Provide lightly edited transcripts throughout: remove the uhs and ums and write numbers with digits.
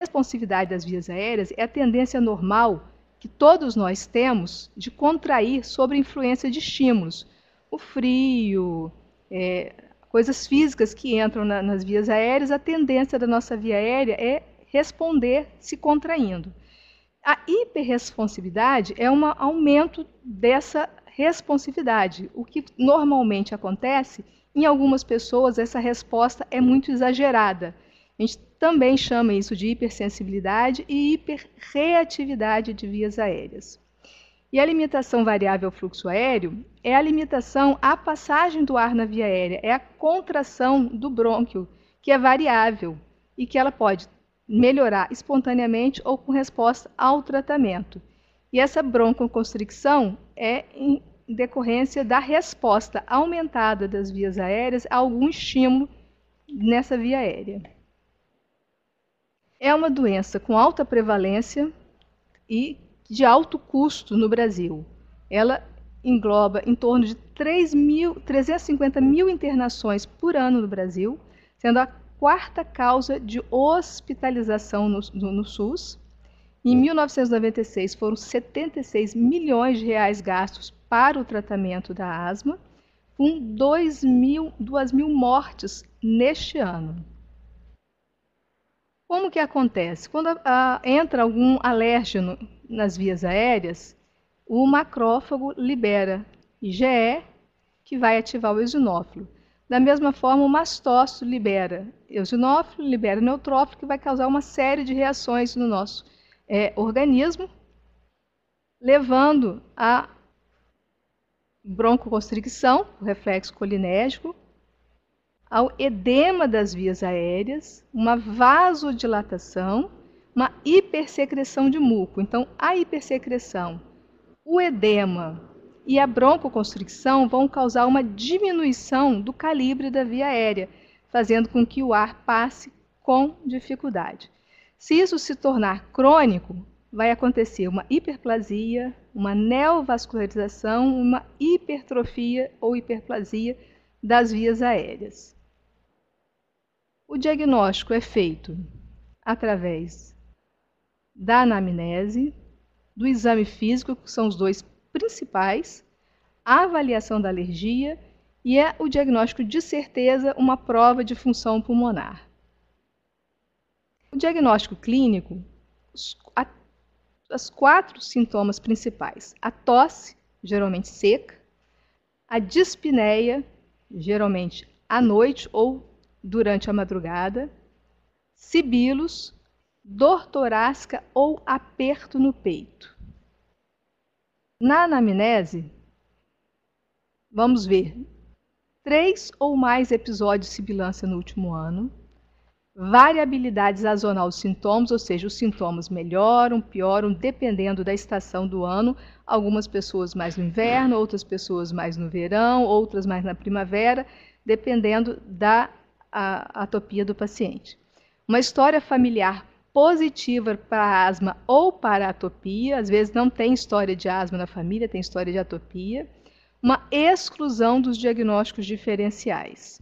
responsividade das vias aéreas é a tendência normal que todos nós temos de contrair sob a influência de estímulos. O frio, coisas físicas que entram nas vias aéreas, a tendência da nossa via aérea é responder se contraindo. A hiperresponsividade é um aumento dessa responsividade. O que normalmente acontece, em algumas pessoas, essa resposta é muito exagerada. A gente também chama isso de hipersensibilidade e hiperreatividade de vias aéreas. E a limitação variável ao fluxo aéreo é a limitação à passagem do ar na via aérea, é a contração do brônquio, que é variável e que ela pode melhorar espontaneamente ou com resposta ao tratamento. E essa broncoconstricção é em decorrência da resposta aumentada das vias aéreas a algum estímulo nessa via aérea. É uma doença com alta prevalência e de alto custo no Brasil. Ela engloba em torno de 350 mil internações por ano no Brasil, sendo a quarta causa de hospitalização no SUS. Em 1996 foram 76 milhões de reais gastos para o tratamento da asma, com 2 mil mortes neste ano. Como que acontece? Quando entra algum alérgeno nas vias aéreas, o macrófago libera IgE, que vai ativar o eosinófilo. Da mesma forma, o mastócito libera eosinófilo, libera neutrófilo, que vai causar uma série de reações no nosso organismo, levando a broncoconstricção, o reflexo colinérgico, ao edema das vias aéreas, uma vasodilatação, uma hipersecreção de muco. Então, a hipersecreção, o edema e a broncoconstricção vão causar uma diminuição do calibre da via aérea, fazendo com que o ar passe com dificuldade. Se isso se tornar crônico, vai acontecer uma hiperplasia, uma neovascularização, uma hipertrofia ou hiperplasia das vias aéreas. O diagnóstico é feito através da anamnese, do exame físico, que são os dois principais, a avaliação da alergia e o diagnóstico de certeza, uma prova de função pulmonar. O diagnóstico clínico, os 4 sintomas principais: a tosse, geralmente seca, a dispneia, geralmente à noite ou durante a madrugada, sibilos, dor torácica ou aperto no peito. Na anamnese, vamos ver 3 ou mais episódios de sibilância no último ano, variabilidade sazonal dos sintomas, ou seja, os sintomas melhoram, pioram, dependendo da estação do ano, algumas pessoas mais no inverno, outras pessoas mais no verão, outras mais na primavera, dependendo da atopia do paciente. Uma história familiar positiva para a asma ou para a atopia, às vezes não tem história de asma na família, tem história de atopia. Uma exclusão dos diagnósticos diferenciais.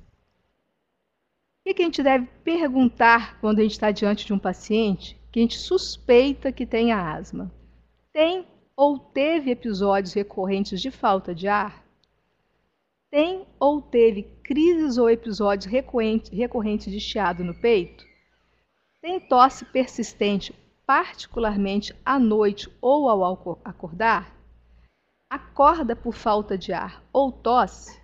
O que a gente deve perguntar quando a gente está diante de um paciente que a gente suspeita que tenha asma? Tem ou teve episódios recorrentes de falta de ar? Tem ou teve crises ou episódios recorrentes de chiado no peito? Tem tosse persistente, particularmente à noite ou ao acordar? Acorda por falta de ar ou tosse?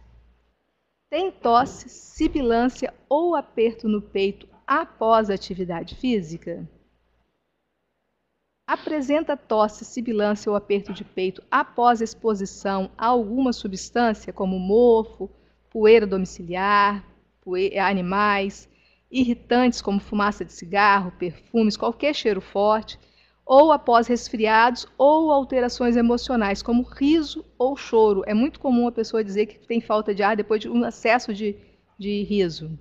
Tem tosse, sibilância ou aperto no peito após a atividade física? Apresenta tosse, sibilância ou aperto de peito após exposição a alguma substância, como mofo, poeira domiciliar, animais, irritantes como fumaça de cigarro, perfumes, qualquer cheiro forte, ou após resfriados ou alterações emocionais, como riso ou choro. É muito comum a pessoa dizer que tem falta de ar depois de um acesso de riso.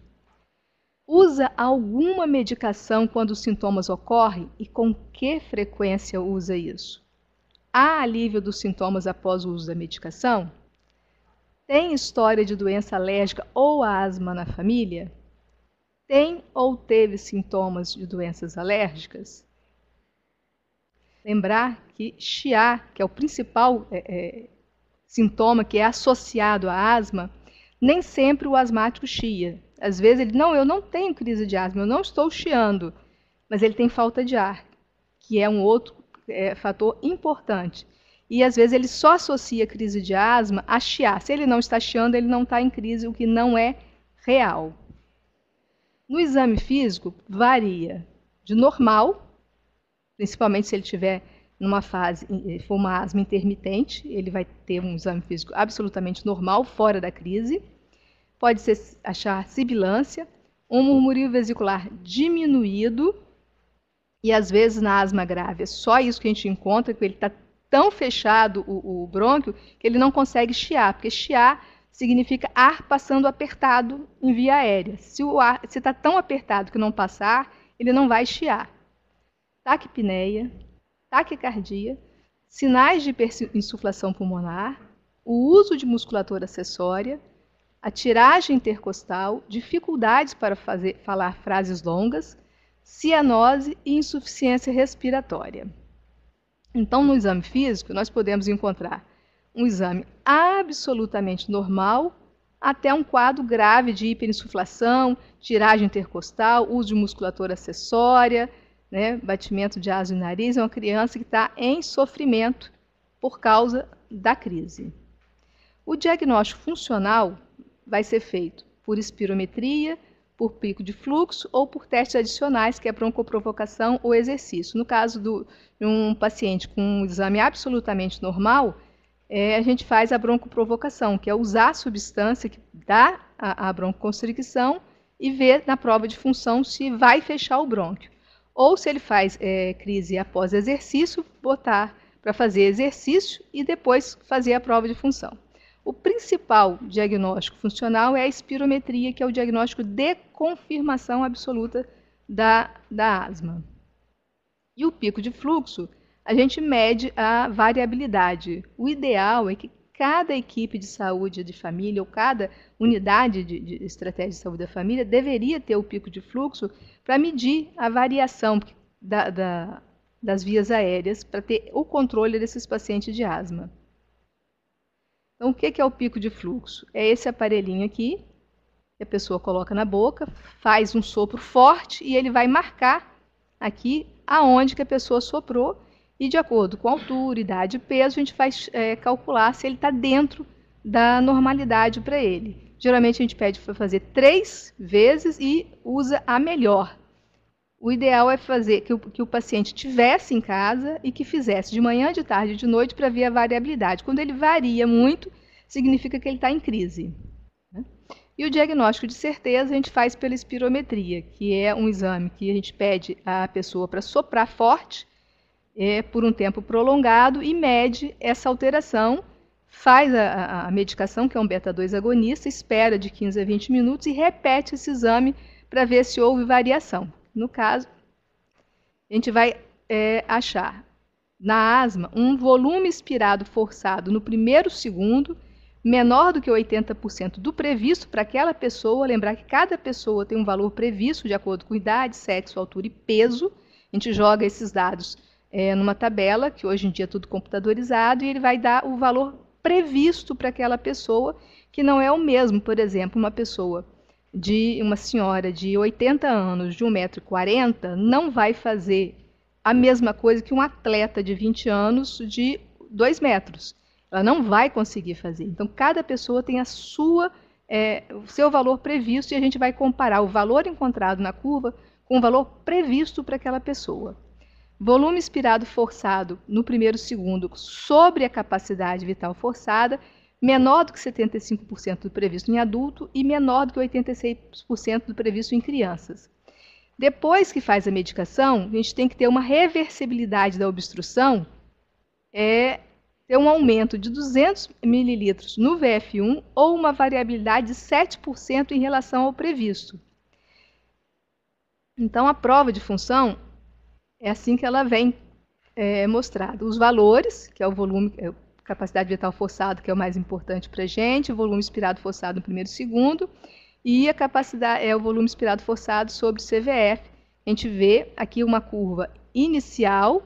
Usa alguma medicação quando os sintomas ocorrem e com que frequência usa isso? Há alívio dos sintomas após o uso da medicação? Tem história de doença alérgica ou asma na família? tem ou teve sintomas de doenças alérgicas? Lembrar que chiar, que é o principal sintoma que é associado à asma, nem sempre o asmático chia. Às vezes ele, não, eu não tenho crise de asma, eu não estou chiando, mas ele tem falta de ar, que é um outro fator importante. E às vezes ele só associa a crise de asma a chiar. Se ele não está chiando, ele não está em crise, o que não é real. No exame físico, varia de normal, principalmente se ele tiver numa fase, for uma asma intermitente, ele vai ter um exame físico absolutamente normal, fora da crise. Pode ser achar sibilância, um murmúrio vesicular diminuído, e às vezes na asma grave é só isso que a gente encontra, que ele está tão fechado o brônquio que ele não consegue chiar, porque chiar significa ar passando apertado em via aérea. Se o ar está tão apertado que não passa ar, ele não vai chiar. Taquipneia, taquicardia, sinais de hiperinsuflação pulmonar, o uso de musculatura acessória, a tiragem intercostal, dificuldades para falar frases longas, cianose e insuficiência respiratória. Então, no exame físico, nós podemos encontrar um exame absolutamente normal até um quadro grave de hiperinsuflação, tiragem intercostal, uso de musculatura acessória, né, batimento de asa no nariz. É uma criança que está em sofrimento por causa da crise. O diagnóstico funcional vai ser feito por espirometria, por pico de fluxo ou por testes adicionais, que é broncoprovocação ou exercício. No caso de um paciente com um exame absolutamente normal, a gente faz a broncoprovocação, que é usar a substância que dá a broncoconstricção e ver na prova de função se vai fechar o brônquio. Ou se ele faz crise após exercício, botar para fazer exercício e depois fazer a prova de função. O principal diagnóstico funcional é a espirometria, que é o diagnóstico de confirmação absoluta da asma. E o pico de fluxo, a gente mede a variabilidade. O ideal é que cada equipe de saúde de família ou cada unidade de estratégia de saúde da família deveria ter o pico de fluxo para medir a variação das vias aéreas, para ter o controle desses pacientes de asma. Então, o que é o pico de fluxo? É esse aparelhinho aqui, que a pessoa coloca na boca, faz um sopro forte e ele vai marcar aqui aonde que a pessoa soprou, e de acordo com a altura, idade e peso, a gente vai calcular se ele está dentro da normalidade para ele. Geralmente a gente pede para fazer 3 vezes e usa a melhor. O ideal é fazer que o paciente tivesse em casa e que fizesse de manhã, de tarde e de noite para ver a variabilidade. Quando ele varia muito, significa que ele está em crise. E o diagnóstico de certeza a gente faz pela espirometria, que é um exame que a gente pede à pessoa para soprar forte por um tempo prolongado e mede essa alteração, faz a medicação, que é um beta-2 agonista, espera de 15 a 20 minutos e repete esse exame para ver se houve variação. No caso, a gente vai achar na asma um volume expirado forçado no primeiro segundo menor do que 80% do previsto para aquela pessoa. Lembrar que cada pessoa tem um valor previsto de acordo com idade, sexo, altura e peso. A gente joga esses dados numa tabela, que hoje em dia é tudo computadorizado, e ele vai dar o valor previsto para aquela pessoa, que não é o mesmo. Por exemplo, uma senhora de 80 anos, de 1,40 m, não vai fazer a mesma coisa que um atleta de 20 anos de 2 metros. Ela não vai conseguir fazer. Então, cada pessoa tem o seu valor previsto, e a gente vai comparar o valor encontrado na curva com o valor previsto para aquela pessoa. Volume expirado forçado no primeiro segundo sobre a capacidade vital forçada, menor do que 75% do previsto em adulto e menor do que 86% do previsto em crianças. Depois que faz a medicação, a gente tem que ter uma reversibilidade da obstrução, ter um aumento de 200 ml no VF1 ou uma variabilidade de 7% em relação ao previsto. Então, a prova de função é assim que ela vem mostrada. Os valores, que é o volume, capacidade vital forçado, que é o mais importante para a gente, o volume expirado forçado no primeiro segundo, e a capacidade é o volume inspirado forçado sobre CVF. A gente vê aqui uma curva inicial,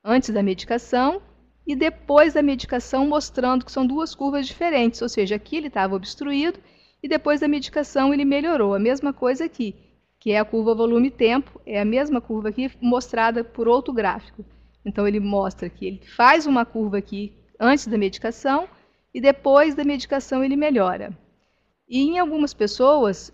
antes da medicação, e depois da medicação, mostrando que são duas curvas diferentes, ou seja, aqui ele estava obstruído e depois da medicação ele melhorou. A mesma coisa aqui, que é a curva volume-tempo, é a mesma curva aqui mostrada por outro gráfico. Então ele mostra que ele faz uma curva aqui antes da medicação e depois da medicação ele melhora. E em algumas pessoas,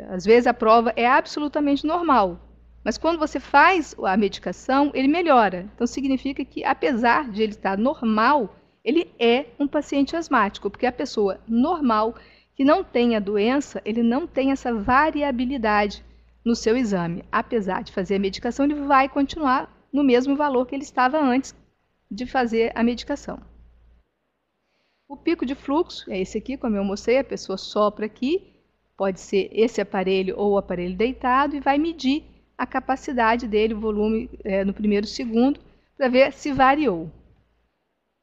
às vezes a prova é absolutamente normal, mas quando você faz a medicação, ele melhora. Então significa que, apesar de ele estar normal, ele é um paciente asmático, porque a pessoa normal que não tem a doença, ele não tem essa variabilidade no seu exame. Apesar de fazer a medicação, ele vai continuar no mesmo valor que ele estava antes de fazer a medicação. O pico de fluxo é esse aqui, como eu mostrei, a pessoa sopra aqui, pode ser esse aparelho ou o aparelho deitado, e vai medir a capacidade dele, o volume no primeiro segundo, para ver se variou.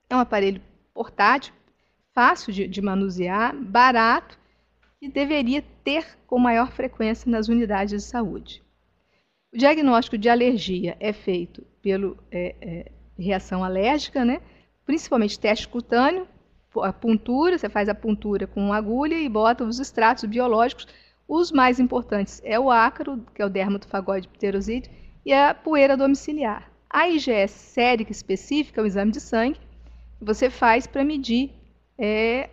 É um aparelho portátil, fácil de manusear, barato, e deveria ter com maior frequência nas unidades de saúde. O diagnóstico de alergia é feito pela reação alérgica, né? Principalmente teste cutâneo, a puntura, você faz a puntura com uma agulha e bota os extratos biológicos. Os mais importantes é o ácaro, que é o dermatofagóide pterosídeo, e a poeira domiciliar. A IgS sérica específica é o exame de sangue que você faz para medir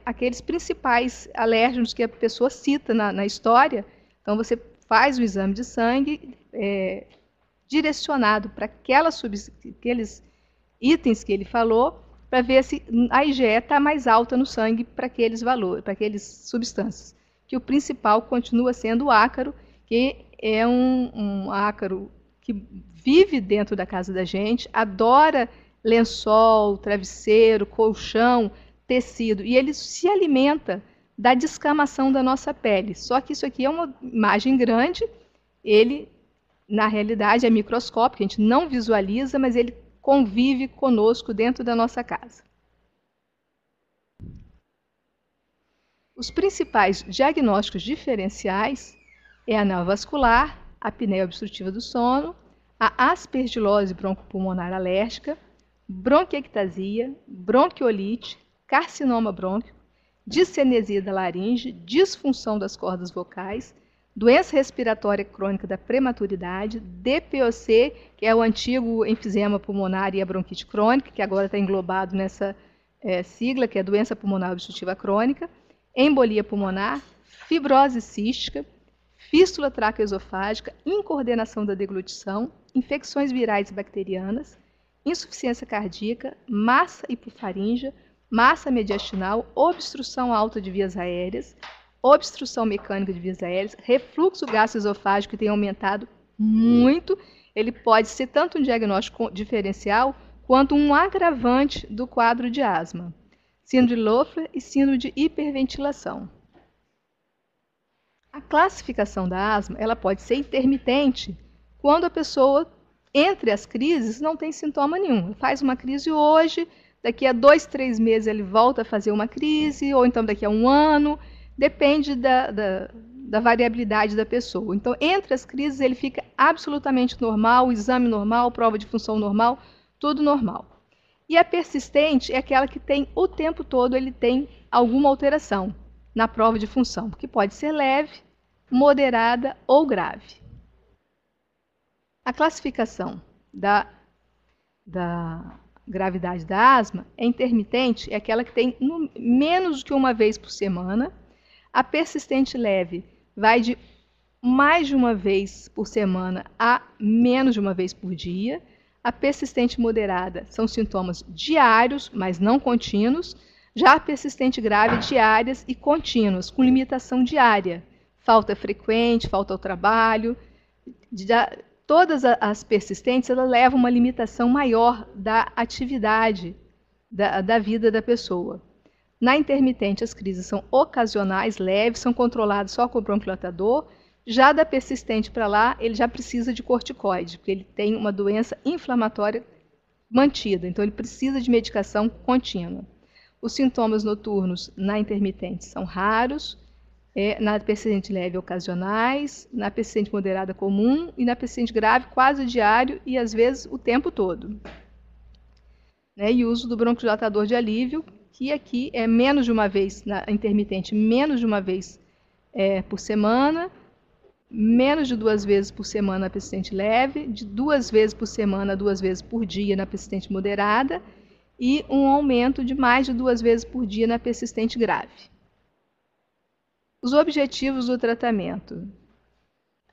aqueles principais alérgenos que a pessoa cita na história. Então, você faz o exame de sangue direcionado para aqueles itens que ele falou, para ver se a IgE está mais alta no sangue para aqueles valores, para aquelas substâncias. Que o principal continua sendo o ácaro, que é um ácaro que vive dentro da casa da gente, adora lençol, travesseiro, colchão, tecido, e ele se alimenta da descamação da nossa pele. Só que isso aqui é uma imagem grande, ele, na realidade, é microscópico, a gente não visualiza, mas ele convive conosco dentro da nossa casa. Os principais diagnósticos diferenciais é a neovascular, a apneia obstrutiva do sono, a aspergilose broncopulmonar alérgica, bronquiectasia, bronquiolite, carcinoma brônquico, discinesia da laringe, disfunção das cordas vocais, doença respiratória crônica da prematuridade, DPOC, que é o antigo enfisema pulmonar e a bronquite crônica, que agora está englobado nessa sigla, que é doença pulmonar obstrutiva crônica, embolia pulmonar, fibrose cística, fístula traqueoesofágica, incoordenação da deglutição, infecções virais e bacterianas, insuficiência cardíaca, massa hipofaríngea, massa mediastinal, obstrução alta de vias aéreas, obstrução mecânica de vias aéreas, refluxo gastroesofágico que tem aumentado muito. Ele pode ser tanto um diagnóstico diferencial quanto um agravante do quadro de asma. Síndrome de Loeffler e síndrome de hiperventilação. A classificação da asma ela pode ser intermitente quando a pessoa, entre as crises, não tem sintoma nenhum. Faz uma crise hoje, daqui a 2, 3 meses ele volta a fazer uma crise, ou então daqui a 1 ano, depende da variabilidade da pessoa. Então, entre as crises, ele fica absolutamente normal, exame normal, prova de função normal, tudo normal. E a persistente é aquela que tem o tempo todo, ele tem alguma alteração na prova de função, que pode ser leve, moderada ou grave. A classificação da gravidade da asma é intermitente, é aquela que tem menos do que uma vez por semana. A persistente leve vai de mais de uma vez por semana a menos de uma vez por dia. A persistente moderada são sintomas diários, mas não contínuos. Já a persistente grave, diárias e contínuas, com limitação diária. Falta frequente, falta ao trabalho. Todas as persistentes elas levam uma limitação maior da atividade da vida da pessoa. Na intermitente, as crises são ocasionais, leves, são controladas só com o bronquidilatador. Já da persistente para lá, ele já precisa de corticoide, porque ele tem uma doença inflamatória mantida, então ele precisa de medicação contínua. Os sintomas noturnos na intermitente são raros, na persistente leve ocasionais, na persistente moderada comum e na persistente grave quase diário e às vezes o tempo todo. E o uso do broncodilatador de alívio, que aqui é menos de uma vez, na intermitente, menos de uma vez por semana, menos de 2 vezes por semana na persistente leve, de 2 vezes por semana, 2 vezes por dia na persistente moderada, e um aumento de mais de 2 vezes por dia na persistente grave. Os objetivos do tratamento.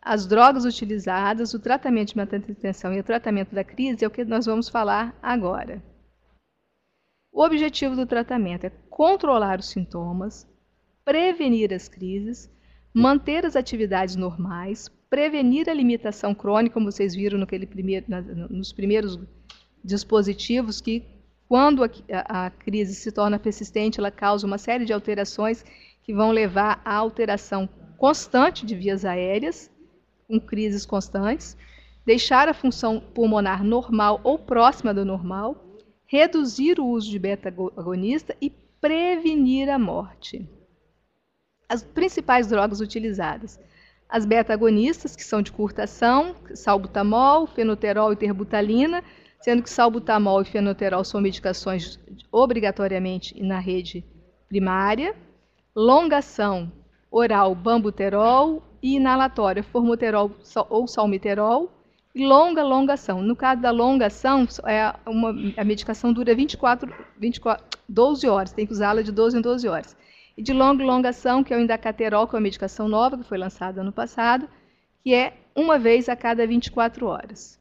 As drogas utilizadas, o tratamento de manutenção e o tratamento da crise é o que nós vamos falar agora. O objetivo do tratamento é controlar os sintomas, prevenir as crises, manter as atividades normais, prevenir a limitação crônica, como vocês viram nos primeiros dispositivos, que quando a crise se torna persistente, ela causa uma série de alterações que vão levar à alteração constante de vias aéreas, com crises constantes, deixar a função pulmonar normal ou próxima do normal, reduzir o uso de beta-agonista e prevenir a morte. As principais drogas utilizadas. As beta-agonistas, que são de curta ação, salbutamol, fenoterol e terbutalina, sendo que salbutamol e fenoterol são medicações obrigatoriamente na rede primária. Longa ação, oral, bambuterol e inalatória, formoterol ou salmeterol. E longa ação. No caso da longa ação, a medicação dura 12 horas, tem que usá-la de 12 em 12 horas. E de longa ação, que é o indacaterol, que é uma medicação nova, que foi lançada ano passado, que é uma vez a cada 24 horas.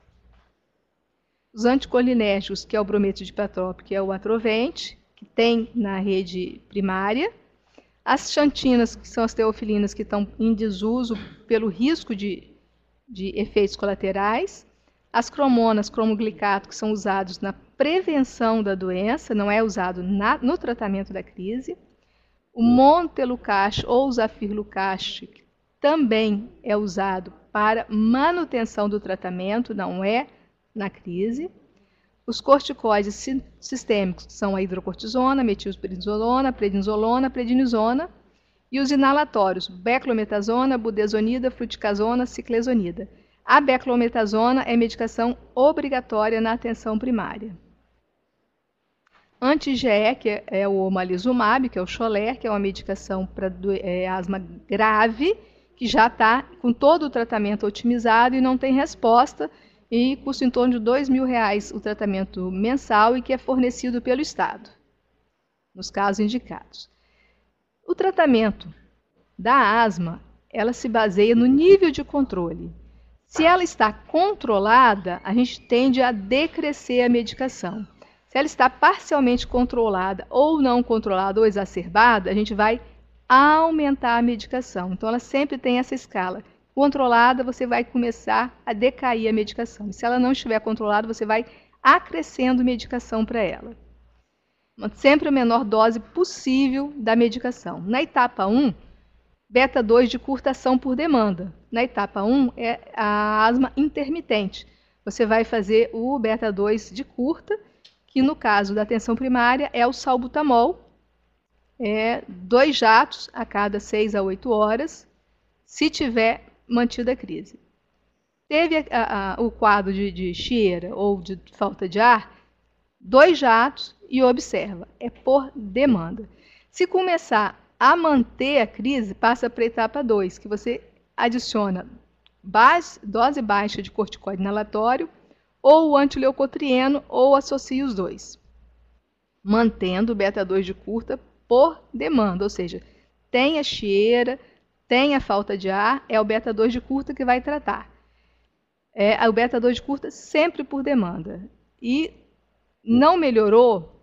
Os anticolinérgicos, que é o brometo de Patrop, que é o Atrovent, que tem na rede primária. As xantinas, que são as teofilinas, que estão em desuso pelo risco de efeitos colaterais. As cromonas, cromoglicato, que são usados na prevenção da doença, não é usado no tratamento da crise. O montelukast ou zafirlukast, que também é usado para manutenção do tratamento, não é na crise. Os corticoides sistêmicos, que são a hidrocortisona, metilprednisolona, prednisolona, prednisona. E os inalatórios, beclometasona, budesonida, fluticasona, ciclesonida. A beclometasona é medicação obrigatória na atenção primária. Anti-IgE, que é o omalizumab, que é o Xolair, que é uma medicação para asma grave, que já está com todo o tratamento otimizado e não tem resposta, e custa em torno de R$2.000 o tratamento mensal e que é fornecido pelo Estado, nos casos indicados. O tratamento da asma, ela se baseia no nível de controle. Se ela está controlada, a gente tende a decrescer a medicação. Se ela está parcialmente controlada ou não controlada ou exacerbada, a gente vai aumentar a medicação. Então, ela sempre tem essa escala. Controlada, você vai começar a decair a medicação. Se ela não estiver controlada, você vai acrescendo medicação para ela. Sempre a menor dose possível da medicação. Na etapa 1, beta-2 de curta ação por demanda. Na etapa 1 é a asma intermitente. Você vai fazer o beta-2 de curta, que no caso da atenção primária é o salbutamol, 2 jatos a cada 6 a 8 horas, se tiver mantida a crise. Teve o quadro de chieira ou de falta de ar, 2 jatos e observa, é por demanda. Se começar a manter a crise, passa para a etapa 2, que você adiciona dose baixa de corticoide inalatório ou o antileucotrieno ou associa os dois, mantendo o beta-2 de curta por demanda, ou seja, tem a chieira, tem a falta de ar, é o beta-2 de curta que vai tratar. O beta-2 de curta sempre por demanda. E não melhorou,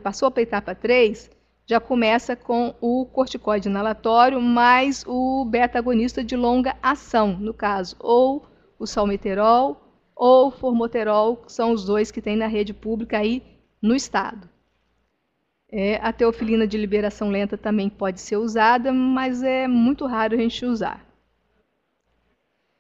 passou para a etapa 3, já começa com o corticoide inalatório mais o beta-agonista de longa ação, no caso, ou o salmeterol ou o formoterol, que são os dois que tem na rede pública aí no estado. A teofilina de liberação lenta também pode ser usada, mas é muito raro a gente usar.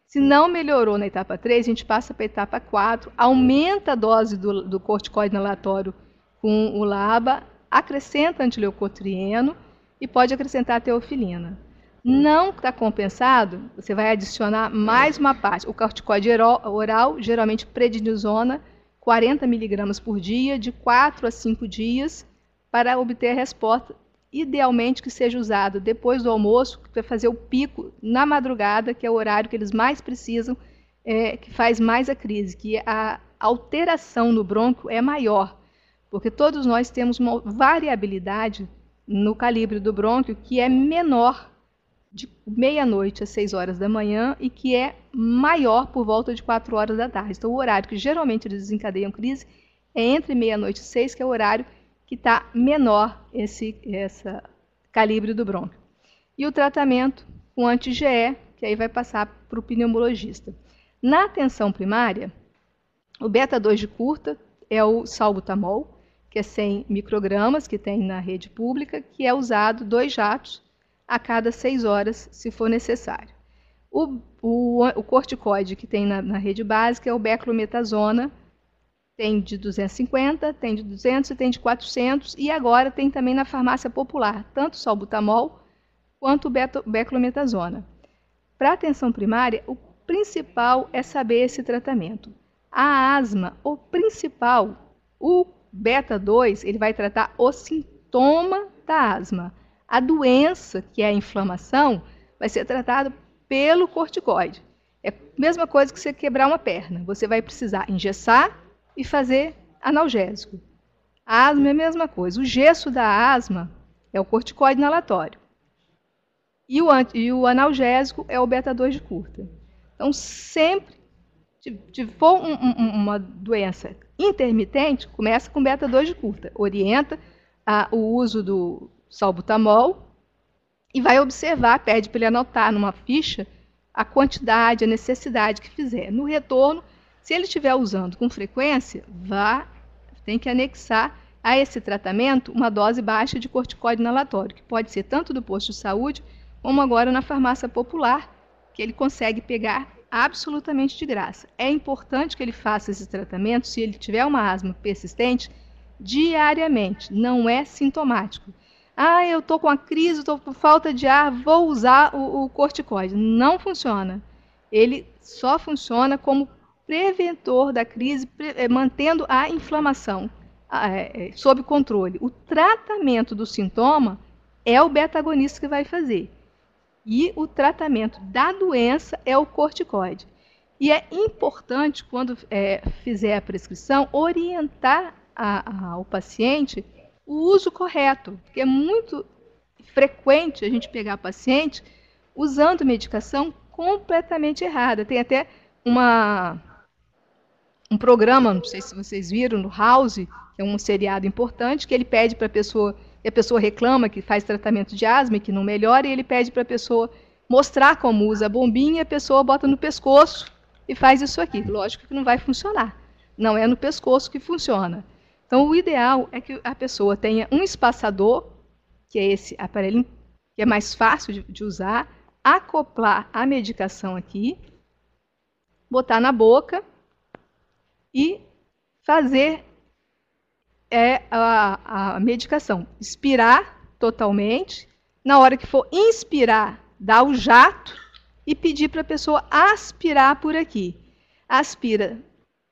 Se não melhorou na etapa 3, a gente passa para a etapa 4, aumenta a dose do corticoide inalatório com o LABA, acrescenta antileucotrieno e pode acrescentar a teofilina. Não está compensado, você vai adicionar mais uma parte. O corticoide oral, geralmente prednisona, 40 miligramas por dia, de 4 a 5 dias, para obter a resposta. Idealmente que seja usado depois do almoço, para fazer o pico na madrugada, que é o horário que eles mais precisam, que faz mais a crise, que a alteração no brônquio é maior, porque todos nós temos uma variabilidade no calibre do brônquio que é menor de meia-noite às 6 horas da manhã e que é maior por volta de 4 horas da tarde. Então, o horário que geralmente eles desencadeiam crise é entre meia-noite e 6, que é o horário que está menor esse calibre do brônquio. E o tratamento com anti-GE, que aí vai passar para o pneumologista. Na atenção primária, o beta-2 de curta é o salbutamol, que é 100 microgramas, que tem na rede pública, que é usado 2 jatos a cada 6 horas, se for necessário. O corticoide que tem na rede básica é o beclometasona, tem de 250, tem de 200 e tem de 400, e agora tem também na farmácia popular, tanto o salbutamol quanto o beclometasona. Para atenção primária, o principal é saber esse tratamento. A asma, o principal, o beta-2, ele vai tratar o sintoma da asma. A doença, que é a inflamação, vai ser tratada pelo corticoide. É a mesma coisa que você quebrar uma perna. Você vai precisar engessar e fazer analgésico. A asma é a mesma coisa. O gesso da asma é o corticoide inalatório. E o analgésico é o beta-2 de curta. Então, sempre, se for uma doença intermitente, começa com beta-2 de curta. Orienta o uso do salbutamol e vai observar, pede para ele anotar numa ficha a quantidade, a necessidade que fizer. No retorno, se ele estiver usando com frequência, tem que anexar a esse tratamento uma dose baixa de corticoide inalatório, que pode ser tanto do posto de saúde, como agora na farmácia popular, que ele consegue pegar absolutamente de graça. É importante que ele faça esse tratamento, se ele tiver uma asma persistente, diariamente, não é sintomático. Eu estou com a crise, estou com falta de ar, vou usar o corticoide. Não funciona. Ele só funciona como preventor da crise, mantendo a inflamação sob controle. O tratamento do sintoma é o beta-agonista que vai fazer. E o tratamento da doença é o corticoide. E é importante, quando fizer a prescrição, orientar ao paciente o uso correto, porque é muito frequente a gente pegar paciente usando medicação completamente errada. Tem até um programa, não sei se vocês viram, no House, que é um seriado importante, que ele pede para a pessoa, e a pessoa reclama que faz tratamento de asma e que não melhora, e ele pede para a pessoa mostrar como usa a bombinha, e a pessoa bota no pescoço e faz isso aqui. Lógico que não vai funcionar. Não é no pescoço que funciona. Então, o ideal é que a pessoa tenha um espaçador, que é esse aparelho que é mais fácil de usar, acoplar a medicação aqui, botar na boca e fazer a medicação. Expirar totalmente. Na hora que for inspirar, dar o jato e pedir para a pessoa aspirar por aqui. Aspira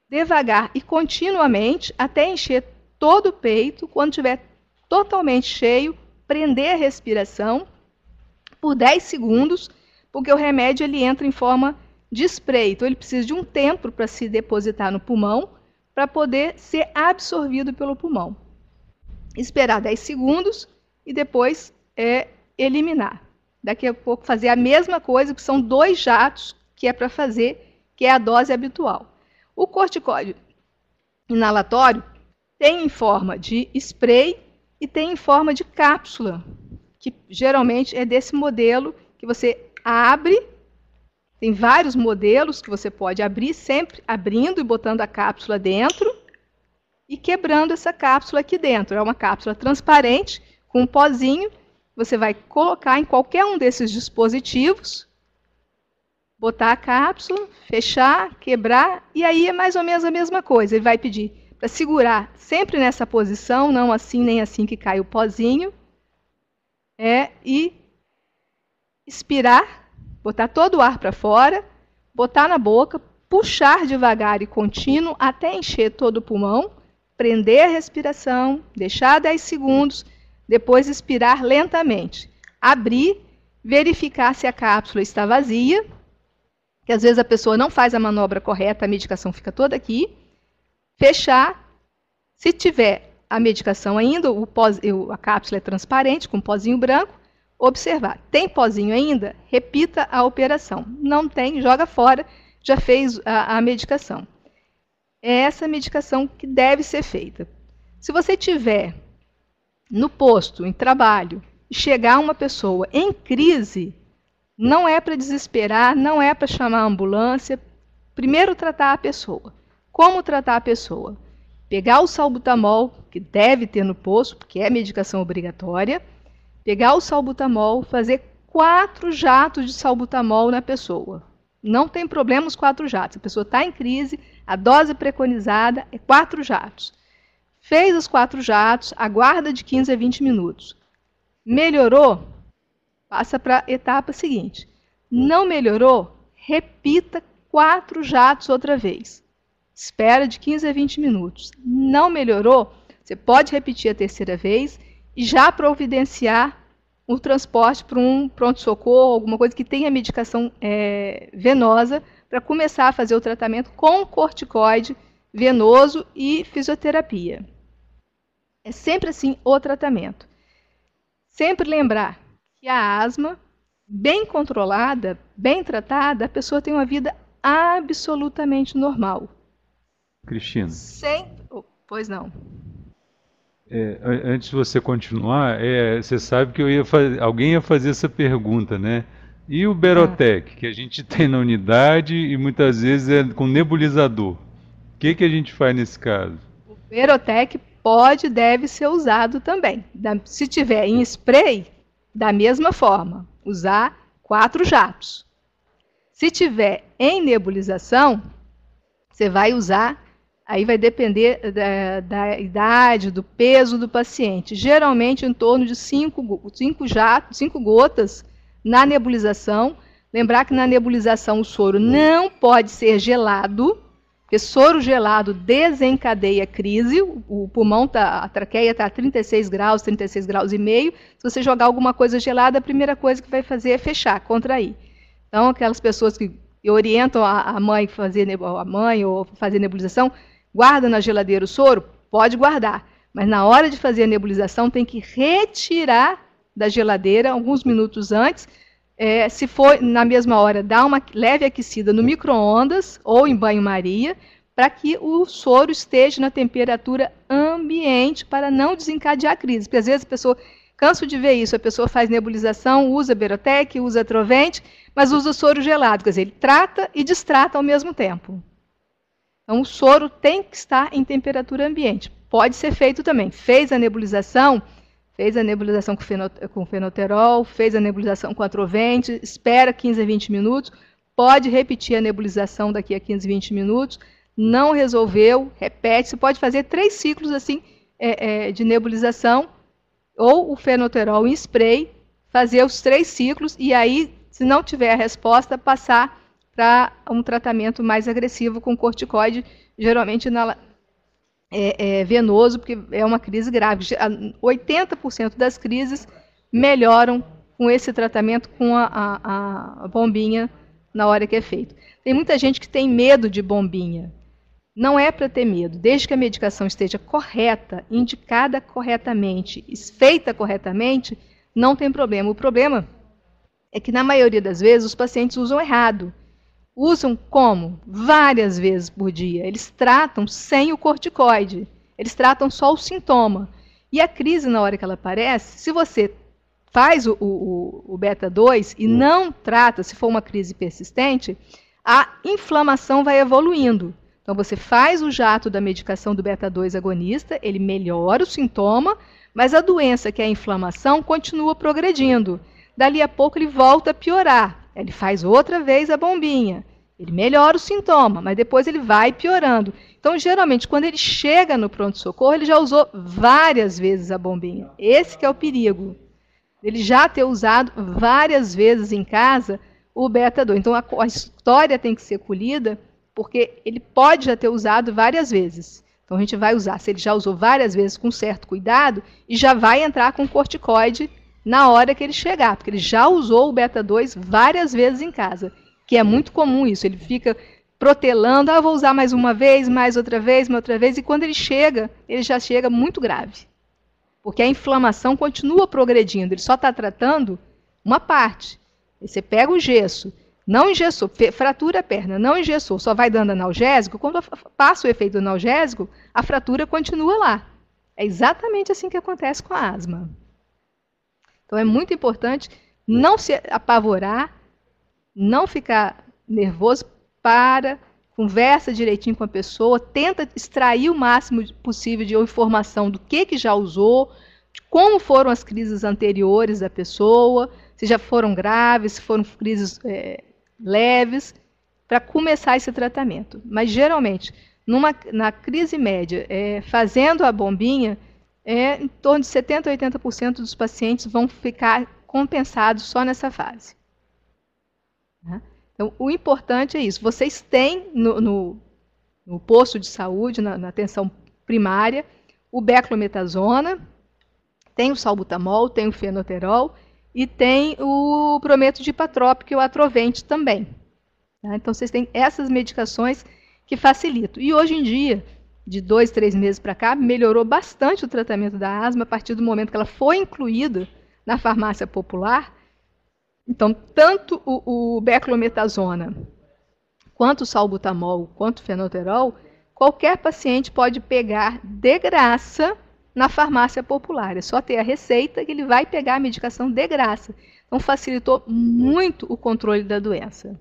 devagar e continuamente até encher todo o peito. Quando estiver totalmente cheio, prender a respiração por 10 segundos, porque o remédio ele entra em forma de spray. Então, ele precisa de um tempo para se depositar no pulmão, para poder ser absorvido pelo pulmão. Esperar 10 segundos e depois eliminar. Daqui a pouco fazer a mesma coisa, que são 2 jatos que é para fazer, que é a dose habitual. O corticoide inalatório tem em forma de spray e tem em forma de cápsula, que geralmente é desse modelo que você abre. Tem vários modelos que você pode abrir, sempre abrindo e botando a cápsula dentro e quebrando essa cápsula aqui dentro. É uma cápsula transparente com um pozinho. Você vai colocar em qualquer um desses dispositivos, botar a cápsula, fechar, quebrar, e aí é mais ou menos a mesma coisa. Ele vai pedir para segurar sempre nessa posição, não assim nem assim que cai o pozinho, e expirar, botar todo o ar para fora, botar na boca, puxar devagar e contínuo até encher todo o pulmão, prender a respiração, deixar 10 segundos, depois expirar lentamente. Abrir, verificar se a cápsula está vazia, que às vezes a pessoa não faz a manobra correta, a medicação fica toda aqui. Fechar, se tiver a medicação ainda, a cápsula é transparente, com pozinho branco, observar. Tem pozinho ainda? Repita a operação. Não tem, joga fora, já fez a medicação. É essa medicação que deve ser feita. Se você tiver no posto, em trabalho, e chegar uma pessoa em crise, não é para desesperar, não é para chamar a ambulância. Primeiro tratar a pessoa. Como tratar a pessoa? Pegar o salbutamol, que deve ter no posto, porque é medicação obrigatória, pegar o salbutamol, fazer 4 jatos de salbutamol na pessoa. Não tem problema os 4 jatos. A pessoa está em crise, a dose preconizada é 4 jatos. Fez os 4 jatos, aguarda de 15 a 20 minutos. Melhorou? Passa para a etapa seguinte. Não melhorou? Repita 4 jatos outra vez. Espera de 15 a 20 minutos. Não melhorou? Você pode repetir a terceira vez e já providenciar o transporte para um pronto-socorro, alguma coisa que tenha medicação venosa, para começar a fazer o tratamento com corticoide venoso e fisioterapia. É sempre assim o tratamento. Sempre lembrar que a asma, bem controlada, bem tratada, a pessoa tem uma vida absolutamente normal. Cristina. Pois não. Antes de você continuar, você sabe que alguém ia fazer essa pergunta, né? E o Berotec, que a gente tem na unidade e muitas vezes é com nebulizador. O que a gente faz nesse caso? O Berotec deve ser usado também. Se tiver em spray, da mesma forma, usar 4 jatos. Se tiver em nebulização, você vai usar, aí vai depender da idade, do peso do paciente. Geralmente em torno de 5 gotas na nebulização. Lembrar que na nebulização o soro não pode ser gelado, porque soro gelado desencadeia crise. O pulmão, a traqueia está a 36 graus e meio. Se você jogar alguma coisa gelada, a primeira coisa que vai fazer é fechar, contrair. Então, aquelas pessoas que orientam a mãe ou fazer nebulização, guarda na geladeira o soro? Pode guardar. Mas na hora de fazer a nebulização, tem que retirar da geladeira alguns minutos antes. Se for na mesma hora, dá uma leve aquecida no micro-ondas ou em banho-maria, para que o soro esteja na temperatura ambiente para não desencadear a crise. Porque às vezes a pessoa, canso de ver isso, a pessoa faz nebulização, usa Berotec, usa Atrovent, mas usa soro gelado. Quer dizer, ele trata e destrata ao mesmo tempo. Então o soro tem que estar em temperatura ambiente. Pode ser feito também. Fez a nebulização com fenoterol, fez a nebulização com Atrovent, espera 15 a 20 minutos, pode repetir a nebulização daqui a 15 a 20 minutos, não resolveu, repete, você pode fazer 3 ciclos assim de nebulização, ou o fenoterol em spray, fazer os 3 ciclos, e aí, se não tiver a resposta, passar para um tratamento mais agressivo com corticoide, geralmente venoso, porque é uma crise grave. 80% das crises melhoram com esse tratamento, com a bombinha na hora que é feito. Tem muita gente que tem medo de bombinha. Não é para ter medo. Desde que a medicação esteja correta, indicada corretamente, feita corretamente, não tem problema. O problema é que, na maioria das vezes, os pacientes usam errado. Usam como? Várias vezes por dia. Eles tratam sem o corticoide. Eles tratam só o sintoma. E a crise, na hora que ela aparece, se você faz o beta-2 e não trata, se for uma crise persistente, a inflamação vai evoluindo. Então, você faz o jato da medicação do beta-2 agonista, ele melhora o sintoma, mas a doença, que é a inflamação, continua progredindo. Dali a pouco ele volta a piorar. Ele faz outra vez a bombinha. Ele melhora o sintoma, mas depois ele vai piorando. Então, geralmente, quando ele chega no pronto-socorro, ele já usou várias vezes a bombinha. Esse que é o perigo. ele já ter usado várias vezes em casa o beta-2. Então, a história tem que ser colhida, porque ele pode já ter usado várias vezes. Então, a gente vai usar, se ele já usou várias vezes com certo cuidado, e já vai entrar com corticoide na hora que ele chegar, porque ele já usou o beta-2 várias vezes em casa, que é muito comum isso. Ele fica protelando, vou usar mais uma vez, mais outra vez, e quando ele chega, ele já chega muito grave. Porque a inflamação continua progredindo, ele só está tratando uma parte. Você pega o gesso, não engessou, fratura a perna, não engessou, só vai dando analgésico, quando passa o efeito do analgésico, a fratura continua lá. É exatamente assim que acontece com a asma. Então é muito importante não se apavorar, não ficar nervoso, conversa direitinho com a pessoa, tenta extrair o máximo possível de informação do que já usou, de como foram as crises anteriores da pessoa, se já foram graves, se foram crises leves, para começar esse tratamento. Mas, geralmente, na crise média, fazendo a bombinha, em torno de 70% a 80% dos pacientes vão ficar compensados só nessa fase. Então, o importante é isso. Vocês têm no posto de saúde, na atenção primária, o beclometasona, tem o salbutamol, tem o fenoterol e tem o brometo de ipatrópico e o atrovente também. Então, vocês têm essas medicações que facilitam. E hoje em dia, de 2, 3 meses para cá, melhorou bastante o tratamento da asma a partir do momento que ela foi incluída na farmácia popular. Então, tanto o beclometasona, quanto o salbutamol, quanto o fenoterol, qualquer paciente pode pegar de graça na farmácia popular. É só ter a receita que ele vai pegar a medicação de graça. Então, facilitou muito o controle da doença.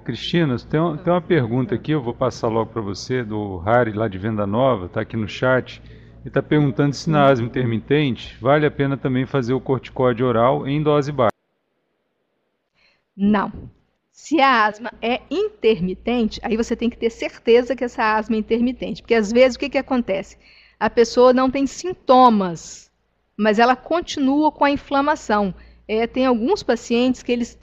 Cristina, tem uma pergunta aqui, eu vou passar logo para você, do Harry, lá de Venda Nova, está aqui no chat. Ele está perguntando se na asma intermitente vale a pena também fazer o corticóide oral em dose baixa. Não. Se a asma é intermitente, aí você tem que ter certeza que essa asma é intermitente. Porque às vezes o que acontece? A pessoa não tem sintomas, mas ela continua com a inflamação. Tem alguns pacientes que eles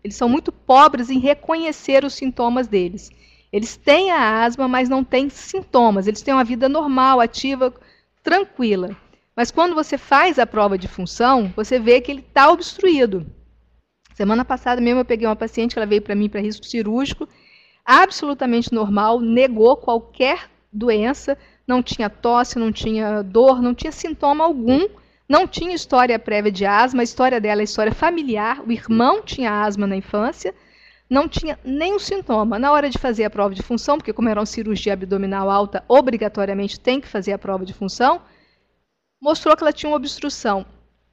são muito pobres em reconhecer os sintomas deles. Eles têm a asma, mas não têm sintomas. Eles têm uma vida normal, ativa, tranquila. Mas quando você faz a prova de função, você vê que ele está obstruído. Semana passada mesmo eu peguei uma paciente que ela veio para mim para risco cirúrgico, absolutamente normal, negou qualquer doença, não tinha tosse, não tinha dor, não tinha sintoma algum, não tinha história prévia de asma, a história dela é história familiar, o irmão tinha asma na infância, não tinha nenhum sintoma. Na hora de fazer a prova de função, porque como era uma cirurgia abdominal alta, obrigatoriamente tem que fazer a prova de função, mostrou que ela tinha uma obstrução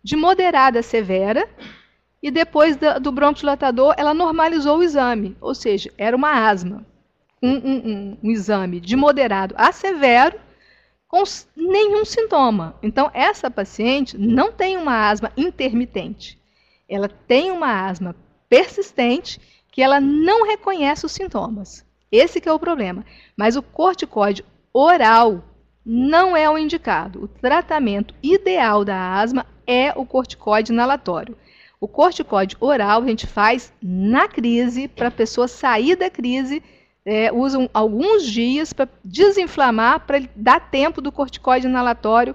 de moderada a severa, e depois do broncodilatador, ela normalizou o exame, ou seja, era uma asma. Um exame de moderado a severo, com nenhum sintoma. Então, essa paciente não tem uma asma intermitente. Ela tem uma asma persistente, que ela não reconhece os sintomas. Esse que é o problema. Mas o corticoide oral não é o indicado. O tratamento ideal da asma é o corticoide inalatório. O corticoide oral a gente faz na crise, para a pessoa sair da crise, usam alguns dias para desinflamar, para dar tempo do corticoide inalatório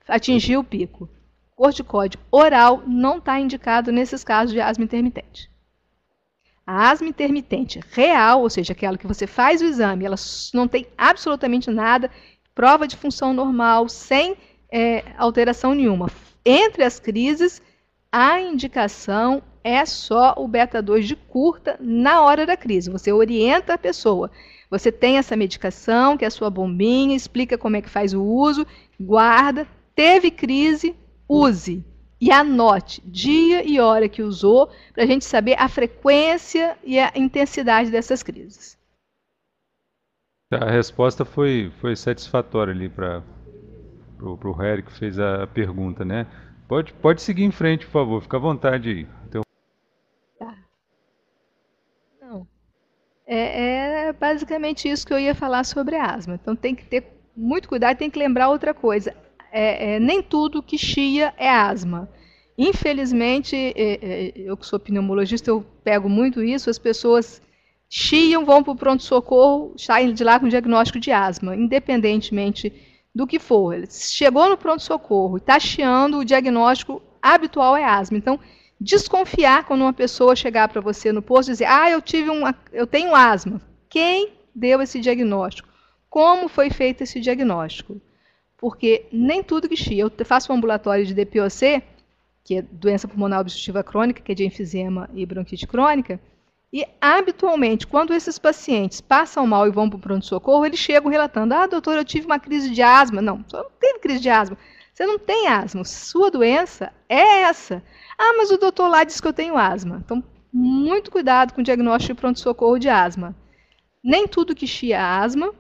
atingir o pico. Corticoide oral não está indicado nesses casos de asma intermitente. A asma intermitente real, ou seja, aquela que você faz o exame, ela não tem absolutamente nada, prova de função normal, sem alteração nenhuma. Entre as crises, a indicação é só o beta-2 de curta na hora da crise. Você orienta a pessoa. Você tem essa medicação, que é a sua bombinha, explica como é que faz o uso, guarda. Teve crise, use. E anote dia e hora que usou, para a gente saber a frequência e a intensidade dessas crises. A resposta foi satisfatória ali para o Harry que fez a pergunta, né? Pode seguir em frente, por favor, fica à vontade aí. Então... Tá. Não. É basicamente isso que eu ia falar sobre a asma. Então tem que ter muito cuidado e tem que lembrar outra coisa. nem tudo que chia é asma. Infelizmente, eu que sou pneumologista, eu pego muito isso, as pessoas chiam, vão para o pronto-socorro, saem de lá com diagnóstico de asma, independentemente do que for. Chegou no pronto-socorro e está chiando, o diagnóstico habitual é asma. Então, desconfiar quando uma pessoa chegar para você no posto e dizer, eu tenho asma. Quem deu esse diagnóstico? Como foi feito esse diagnóstico? Porque nem tudo que chia. Eu faço um ambulatório de DPOC, que é doença pulmonar obstrutiva crônica, que é de enfisema e bronquite crônica, e habitualmente, quando esses pacientes passam mal e vão para o pronto-socorro, eles chegam relatando, doutor, eu tive uma crise de asma. Não, você não teve crise de asma. Você não tem asma, sua doença é essa. Mas o doutor lá disse que eu tenho asma. Então, muito cuidado com o diagnóstico de pronto-socorro de asma. Nem tudo que chia é asma,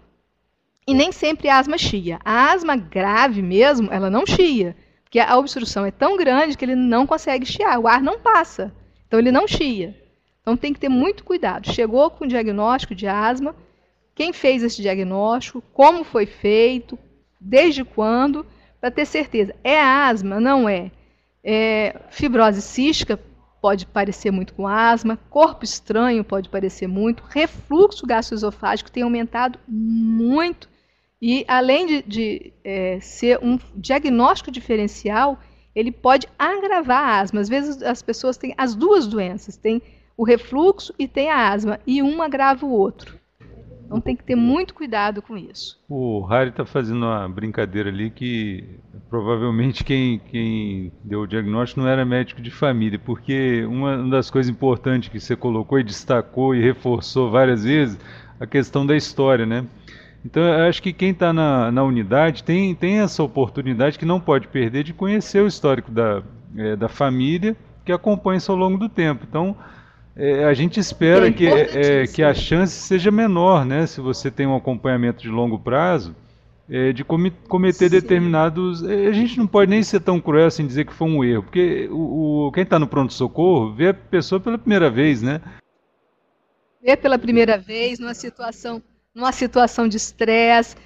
e nem sempre a asma chia. A asma grave mesmo, ela não chia, porque a obstrução é tão grande que ele não consegue chiar, o ar não passa, então ele não chia. Então tem que ter muito cuidado. Chegou com o diagnóstico de asma, quem fez esse diagnóstico, como foi feito, desde quando, para ter certeza. É asma? Não é. Fibrose cística pode parecer muito com asma, corpo estranho pode parecer muito, refluxo gastroesofágico tem aumentado muito, e além de ser um diagnóstico diferencial, ele pode agravar a asma. Às vezes as pessoas têm as duas doenças, tem o refluxo e tem a asma, e um agrava o outro. Então tem que ter muito cuidado com isso. O Harry está fazendo uma brincadeira ali que provavelmente quem deu o diagnóstico não era médico de família, porque uma das coisas importantes que você colocou e destacou e reforçou várias vezes, a questão da história, né? Então eu acho que quem está na unidade tem essa oportunidade que não pode perder de conhecer o histórico da família que acompanha isso ao longo do tempo. Então, a gente espera que a chance seja menor, né? Se você tem um acompanhamento de longo prazo, de cometer determinados... A gente não pode nem ser tão cruel assim dizer que foi um erro, porque quem está no pronto-socorro vê a pessoa pela primeira vez, né? Vê pela primeira vez numa situação de estresse,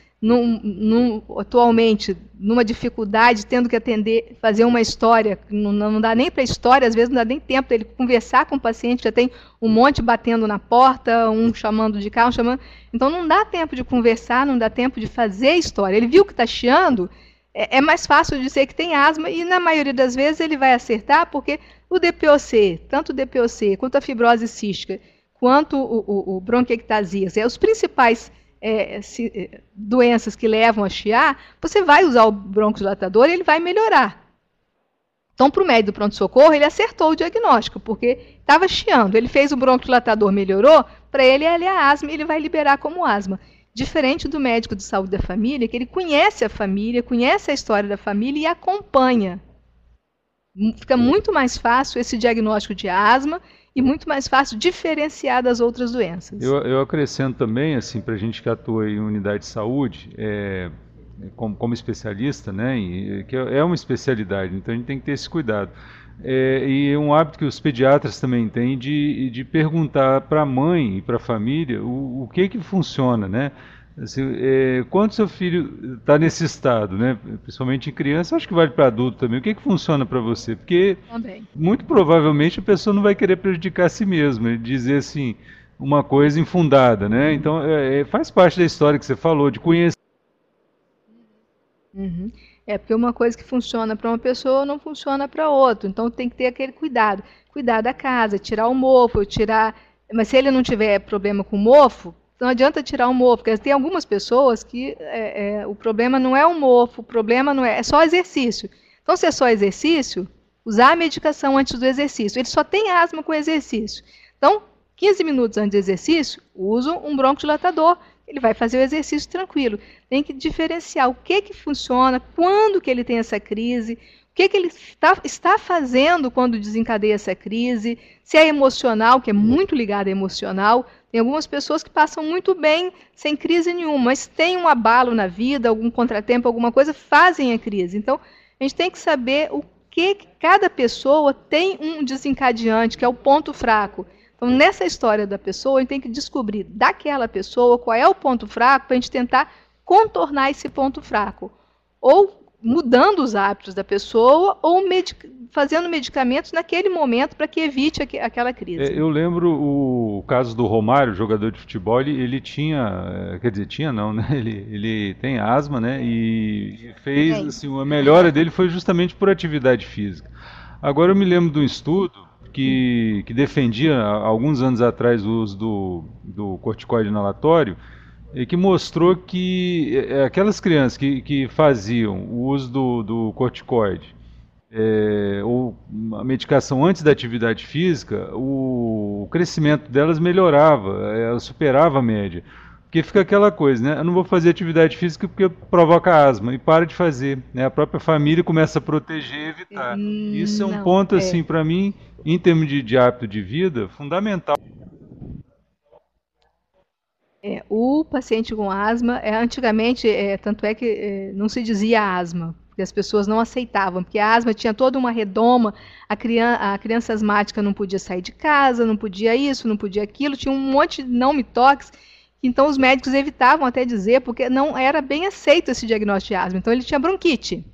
atualmente, numa dificuldade, tendo que atender, fazer uma história, não dá nem para história, às vezes não dá nem tempo dele conversar com o paciente, já tem um monte batendo na porta, um chamando de cá, um chamando... Então não dá tempo de conversar, não dá tempo de fazer história. Ele viu que está chiando, é mais fácil dizer que tem asma, e na maioria das vezes ele vai acertar, porque o DPOC, tanto o DPOC quanto a fibrose cística, quanto o bronquiectasia, os principais doenças que levam a chiar, você vai usar o broncodilatador e ele vai melhorar. Então, para o médico do pronto-socorro, ele acertou o diagnóstico, porque estava chiando. Ele fez o broncodilatador, melhorou, para ele é a asma e ele vai liberar como asma. Diferente do médico de saúde da família, que ele conhece a família, conhece a história da família e acompanha. Fica muito mais fácil esse diagnóstico de asma e muito mais fácil diferenciar das outras doenças. Eu acrescento também, assim, para a gente que atua em unidade de saúde, como especialista, né, que é uma especialidade, então a gente tem que ter esse cuidado. E um hábito que os pediatras também têm de perguntar para a mãe e para a família o que funciona, né? Assim, quando seu filho está nesse estado, né, principalmente em criança, acho que vale para adulto também, o que funciona para você? Porque muito provavelmente a pessoa não vai querer prejudicar a si mesma, dizer assim, uma coisa infundada, né? Então faz parte da história que você falou, de conhecer. Uhum. Porque uma coisa que funciona para uma pessoa não funciona para outra, então tem que ter aquele cuidado. Cuidar da casa, tirar o mofo, mas se ele não tiver problema com mofo, não adianta tirar o mofo, porque tem algumas pessoas que o problema não é o mofo, o problema não é só exercício. Então, se é só exercício, usar a medicação antes do exercício. Ele só tem asma com exercício. Então, 15 minutos antes do exercício, usa um broncodilatador, ele vai fazer o exercício tranquilo. Tem que diferenciar o que funciona, quando que ele tem essa crise, o que ele está fazendo quando desencadeia essa crise, se é emocional, que é muito ligado a emocional. Tem algumas pessoas que passam muito bem, sem crise nenhuma, mas tem um abalo na vida, algum contratempo, alguma coisa, fazem a crise. Então, a gente tem que saber o que cada pessoa tem um desencadeante, que é o ponto fraco. Então, nessa história da pessoa, a gente tem que descobrir daquela pessoa qual é o ponto fraco para a gente tentar contornar esse ponto fraco. Ou mudando os hábitos da pessoa ou fazendo medicamentos naquele momento para que evite aquela crise. Eu lembro o caso do Romário, jogador de futebol, ele tinha, quer dizer, tinha não, né? Ele tem asma, né? E fez, Tem. assim, a melhora dele foi justamente por atividade física. Agora eu me lembro de um estudo que defendia há alguns anos atrás o uso do corticoide inalatório e que mostrou que aquelas crianças que faziam o uso do corticoide ou a medicação antes da atividade física, o crescimento delas melhorava, ela superava a média. Porque fica aquela coisa, né? Eu não vou fazer atividade física porque provoca asma e para de fazer, né? A própria família começa a proteger e evitar. Isso é um Não, ponto, assim, para mim, em termos de hábito de vida, fundamental. O paciente com asma, antigamente, tanto é que não se dizia asma, porque as pessoas não aceitavam, porque a asma tinha toda uma redoma, a criança asmática não podia sair de casa, não podia isso, não podia aquilo, tinha um monte de não-me-toques, então os médicos evitavam até dizer, porque não era bem aceito esse diagnóstico de asma, então ele tinha bronquite.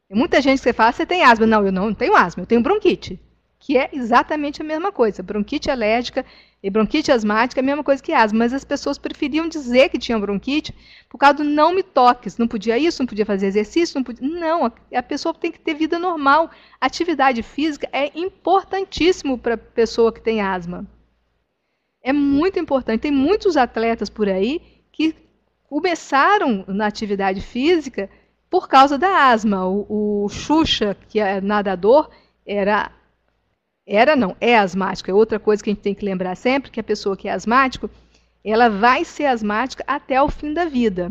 Tem muita gente que você fala, você tem asma? Não, eu não tenho asma, eu tenho bronquite, que é exatamente a mesma coisa. Bronquite alérgica e bronquite asmática é a mesma coisa que asma, mas as pessoas preferiam dizer que tinham bronquite por causa do não me toques. Não podia isso, não podia fazer exercício, não podia... Não, a pessoa tem que ter vida normal. Atividade física é importantíssimo para a pessoa que tem asma. É muito importante. Tem muitos atletas por aí que começaram na atividade física por causa da asma. O Xuxa, que é nadador, não, é asmático. É outra coisa que a gente tem que lembrar sempre, que a pessoa que é asmático, ela vai ser asmática até o fim da vida.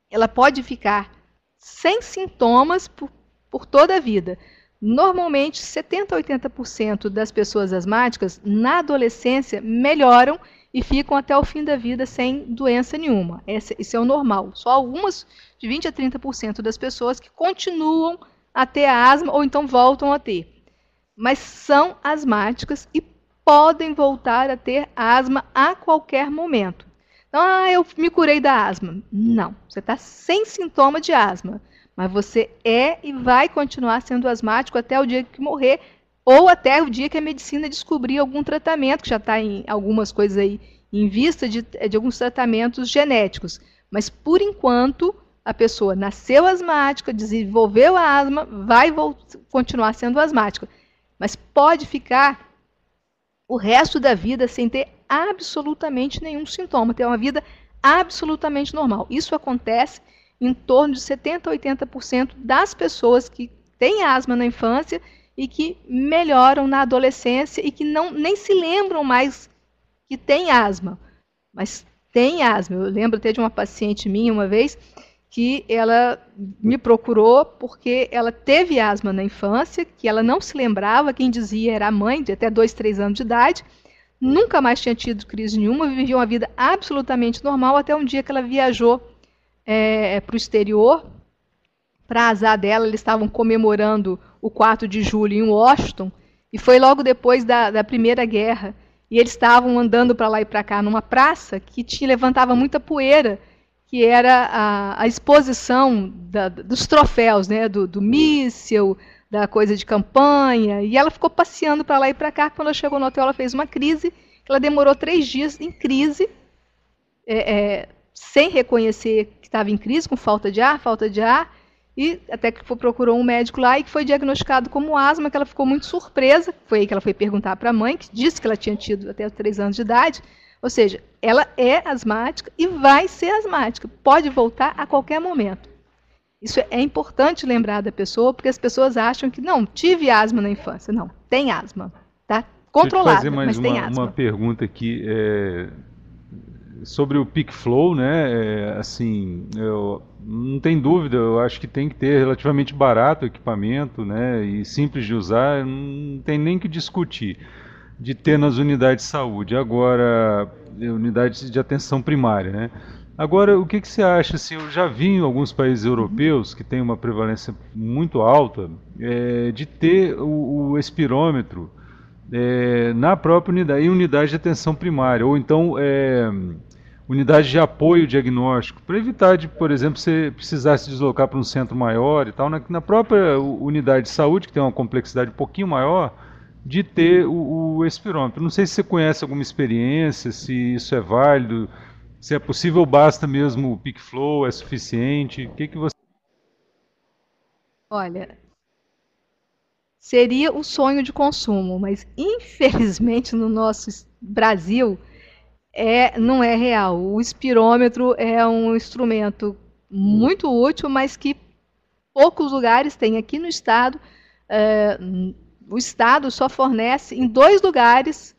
Ela pode ficar sem sintomas por toda a vida. Normalmente, 70% a 80% das pessoas asmáticas, na adolescência, melhoram e ficam até o fim da vida sem doença nenhuma. Isso é o normal. Só algumas, de 20% a 30% das pessoas que continuam a ter asma ou então voltam a ter. Mas são asmáticas e podem voltar a ter asma a qualquer momento. Então, eu me curei da asma. Não, você está sem sintoma de asma, mas você é e vai continuar sendo asmático até o dia que morrer, ou até o dia que a medicina descobrir algum tratamento, que já está em algumas coisas aí em vista de alguns tratamentos genéticos. Mas, por enquanto, a pessoa nasceu asmática, desenvolveu a asma, vai continuar sendo asmática. Mas pode ficar o resto da vida sem ter absolutamente nenhum sintoma, ter uma vida absolutamente normal. Isso acontece em torno de 70% a 80% das pessoas que têm asma na infância e que melhoram na adolescência e que nem se lembram mais que tem asma, mas tem asma. Eu lembro até de uma paciente minha uma vez que ela me procurou porque ela teve asma na infância, que ela não se lembrava, quem dizia era a mãe, de até 2, 3 anos de idade, nunca mais tinha tido crise nenhuma, vivia uma vida absolutamente normal, até um dia que ela viajou para o exterior. Para azar dela, eles estavam comemorando o 4 de julho em Washington, e foi logo depois da Primeira Guerra, e eles estavam andando para lá e para cá numa praça que levantava muita poeira, que era a exposição dos troféus, né, do míssil, da coisa de campanha, e ela ficou passeando para lá e para cá. Quando ela chegou no hotel, ela fez uma crise, ela demorou 3 dias em crise, sem reconhecer que estava em crise, com falta de ar, e até que procurou um médico lá e que foi diagnosticado como asma, que ela ficou muito surpresa. Foi aí que ela foi perguntar para a mãe, que disse que ela tinha tido até 3 anos de idade. Ou seja, ela é asmática e vai ser asmática, pode voltar a qualquer momento. Isso é importante lembrar da pessoa, porque as pessoas acham que não, tive asma na infância. Não, tem asma, tá? Controlada, mas tem asma. Uma pergunta aqui sobre o Peak Flow, né? Assim, não tem dúvida, eu acho que tem que ter relativamente barato o equipamento, né? E simples de usar, não tem nem que discutir de ter nas unidades de saúde. Agora, unidades de atenção primária, né? Agora, o que você acha? Assim, eu já vi em alguns países europeus que tem uma prevalência muito alta de ter o espirômetro na própria unidade, em unidade de atenção primária, ou então unidade de apoio diagnóstico, para evitar de, por exemplo, você precisar se deslocar para um centro maior e tal, na própria unidade de saúde, que tem uma complexidade um pouquinho maior, de ter o espirômetro. Não sei se você conhece alguma experiência, se isso é válido, se é possível, basta mesmo o PicFlow, é suficiente, o que você... Olha, seria o sonho de consumo, mas infelizmente no nosso Brasil não é real. O espirômetro é um instrumento muito útil, mas que poucos lugares têm. Aqui no estado, o estado só fornece em 2 lugares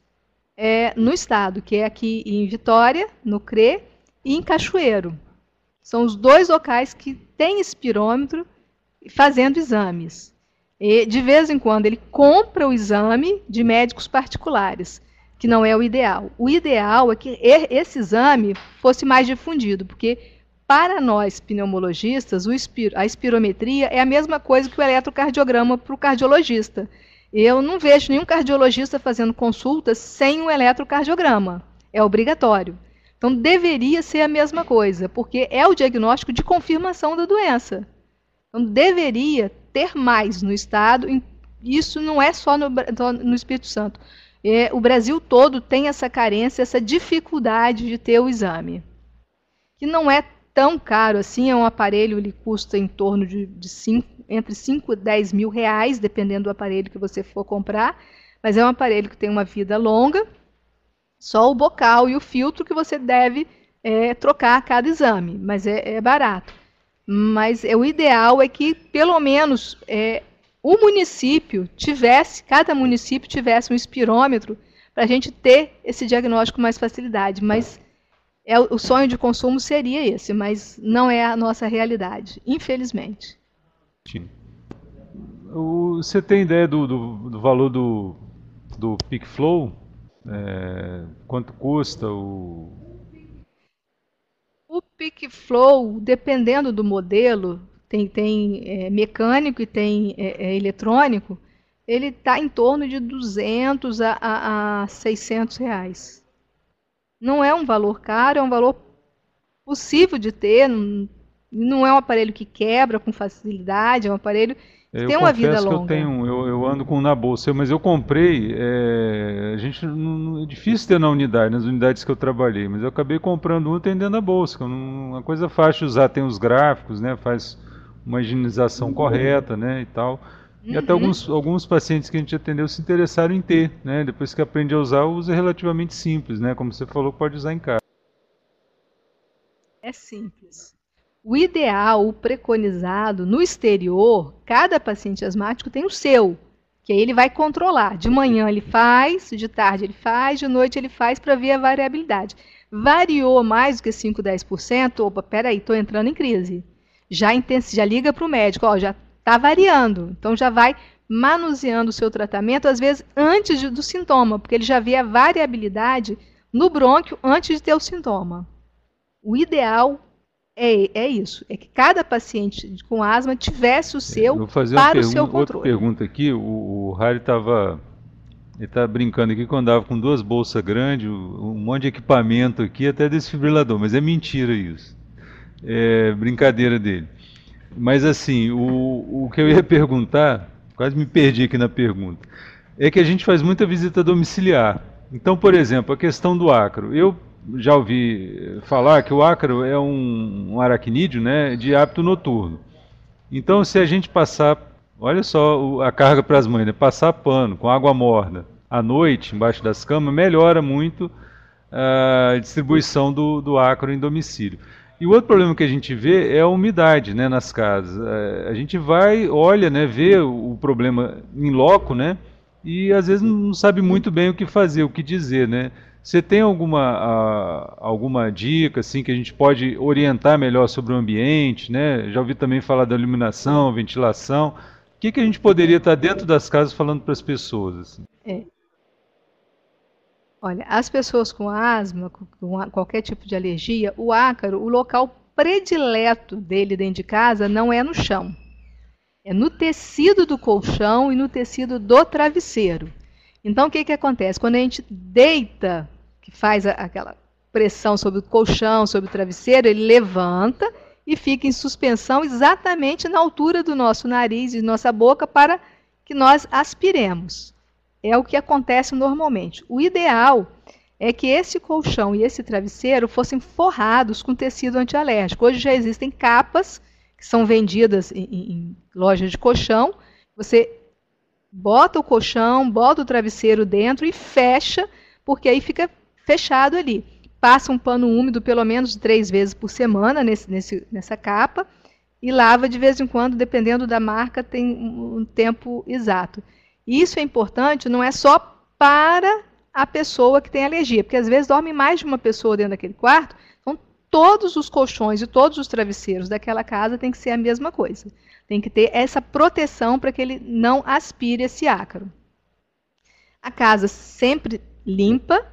no estado, que é aqui em Vitória, no CRE, e em Cachoeiro. São os 2 locais que têm espirômetro fazendo exames. E, de vez em quando, ele compra o exame de médicos particulares, que não é o ideal. O ideal é que esse exame fosse mais difundido, porque para nós pneumologistas, a espirometria é a mesma coisa que o eletrocardiograma para o cardiologista. Eu não vejo nenhum cardiologista fazendo consultas sem um eletrocardiograma. É obrigatório. Então, deveria ser a mesma coisa, porque é o diagnóstico de confirmação da doença. Então, deveria ter mais no estado. Isso não é só no Espírito Santo. O Brasil todo tem essa carência, essa dificuldade de ter o exame. Que não é tão caro assim, é um aparelho, ele custa em torno de entre 5 e 10 mil reais, dependendo do aparelho que você for comprar, mas é um aparelho que tem uma vida longa, só o bocal e o filtro que você deve trocar a cada exame, mas é barato. Mas o ideal é que, pelo menos, o município cada município tivesse um espirômetro para a gente ter esse diagnóstico com mais facilidade. Mas o sonho de consumo seria esse, mas não é a nossa realidade, infelizmente. Você tem ideia do valor do PicFlow? Quanto custa o PicFlow, dependendo do modelo, tem mecânico e tem eletrônico, ele está em torno de 200 a 600 reais. Não é um valor caro, é um valor possível de ter, não é um aparelho que quebra com facilidade, é um aparelho que tem uma vida longa. Eu ando com um na bolsa, mas eu comprei, é difícil ter na unidade, nas unidades que eu trabalhei, mas eu acabei comprando um tendendo na bolsa, uma coisa fácil de usar, tem os gráficos, né, faz uma higienização correta, né, e tal. E até alguns pacientes que a gente atendeu se interessaram em ter, né, depois que aprende a usar, usa relativamente simples, né, como você falou, pode usar em casa. É simples. O ideal, o preconizado, no exterior, cada paciente asmático tem o seu, que aí ele vai controlar. De manhã ele faz, de tarde ele faz, de noite ele faz para ver a variabilidade. Variou mais do que 5, 10%, opa, peraí, estou entrando em crise. Já liga para o médico, já está variando. Então já vai manuseando o seu tratamento, às vezes antes do sintoma, porque ele já vê a variabilidade no brônquio antes de ter o sintoma. O ideal é isso, é que cada paciente com asma tivesse o seu para o seu controle. Outra pergunta aqui, o Harry está brincando aqui que eu andava com 2 bolsas grandes, um monte de equipamento aqui, até desfibrilador, mas é mentira isso. É brincadeira dele. Mas assim, o que eu ia perguntar, quase me perdi aqui na pergunta, é que a gente faz muita visita domiciliar. Então, por exemplo, a questão do ácaro. Eu já ouvi falar que o ácaro é um aracnídeo, né, de hábito noturno. Então, se a gente passar, olha só a carga para as mães, né, passar pano com água morna à noite, embaixo das camas, melhora muito a distribuição do ácaro em domicílio. E o outro problema que a gente vê é a umidade, né, nas casas. A gente vai, olha, né, vê o problema em loco, né, e às vezes não sabe muito bem o que fazer, o que dizer, né. Você tem alguma dica assim que a gente pode orientar melhor sobre o ambiente, né? Já ouvi também falar da iluminação, ventilação. O que a gente poderia estar dentro das casas falando para as pessoas? Assim? Olha, as pessoas com asma, com qualquer tipo de alergia, o ácaro, o local predileto dele dentro de casa não é no chão. É no tecido do colchão e no tecido do travesseiro. Então, o que acontece? Quando a gente deita, que faz aquela pressão sobre o colchão, sobre o travesseiro, ele levanta e fica em suspensão exatamente na altura do nosso nariz e nossa boca para que nós aspiremos. É o que acontece normalmente. O ideal é que esse colchão e esse travesseiro fossem forrados com tecido antialérgico. Hoje já existem capas que são vendidas em lojas de colchão. Você bota o colchão, bota o travesseiro dentro e fecha, porque aí fica fechado ali. Passa um pano úmido pelo menos 3 vezes por semana nessa capa e lava de vez em quando, dependendo da marca, tem um tempo exato. E isso é importante, não é só para a pessoa que tem alergia, porque às vezes dorme mais de uma pessoa dentro daquele quarto, então todos os colchões e todos os travesseiros daquela casa tem que ser a mesma coisa. Tem que ter essa proteção para que ele não aspire esse ácaro. A casa sempre limpa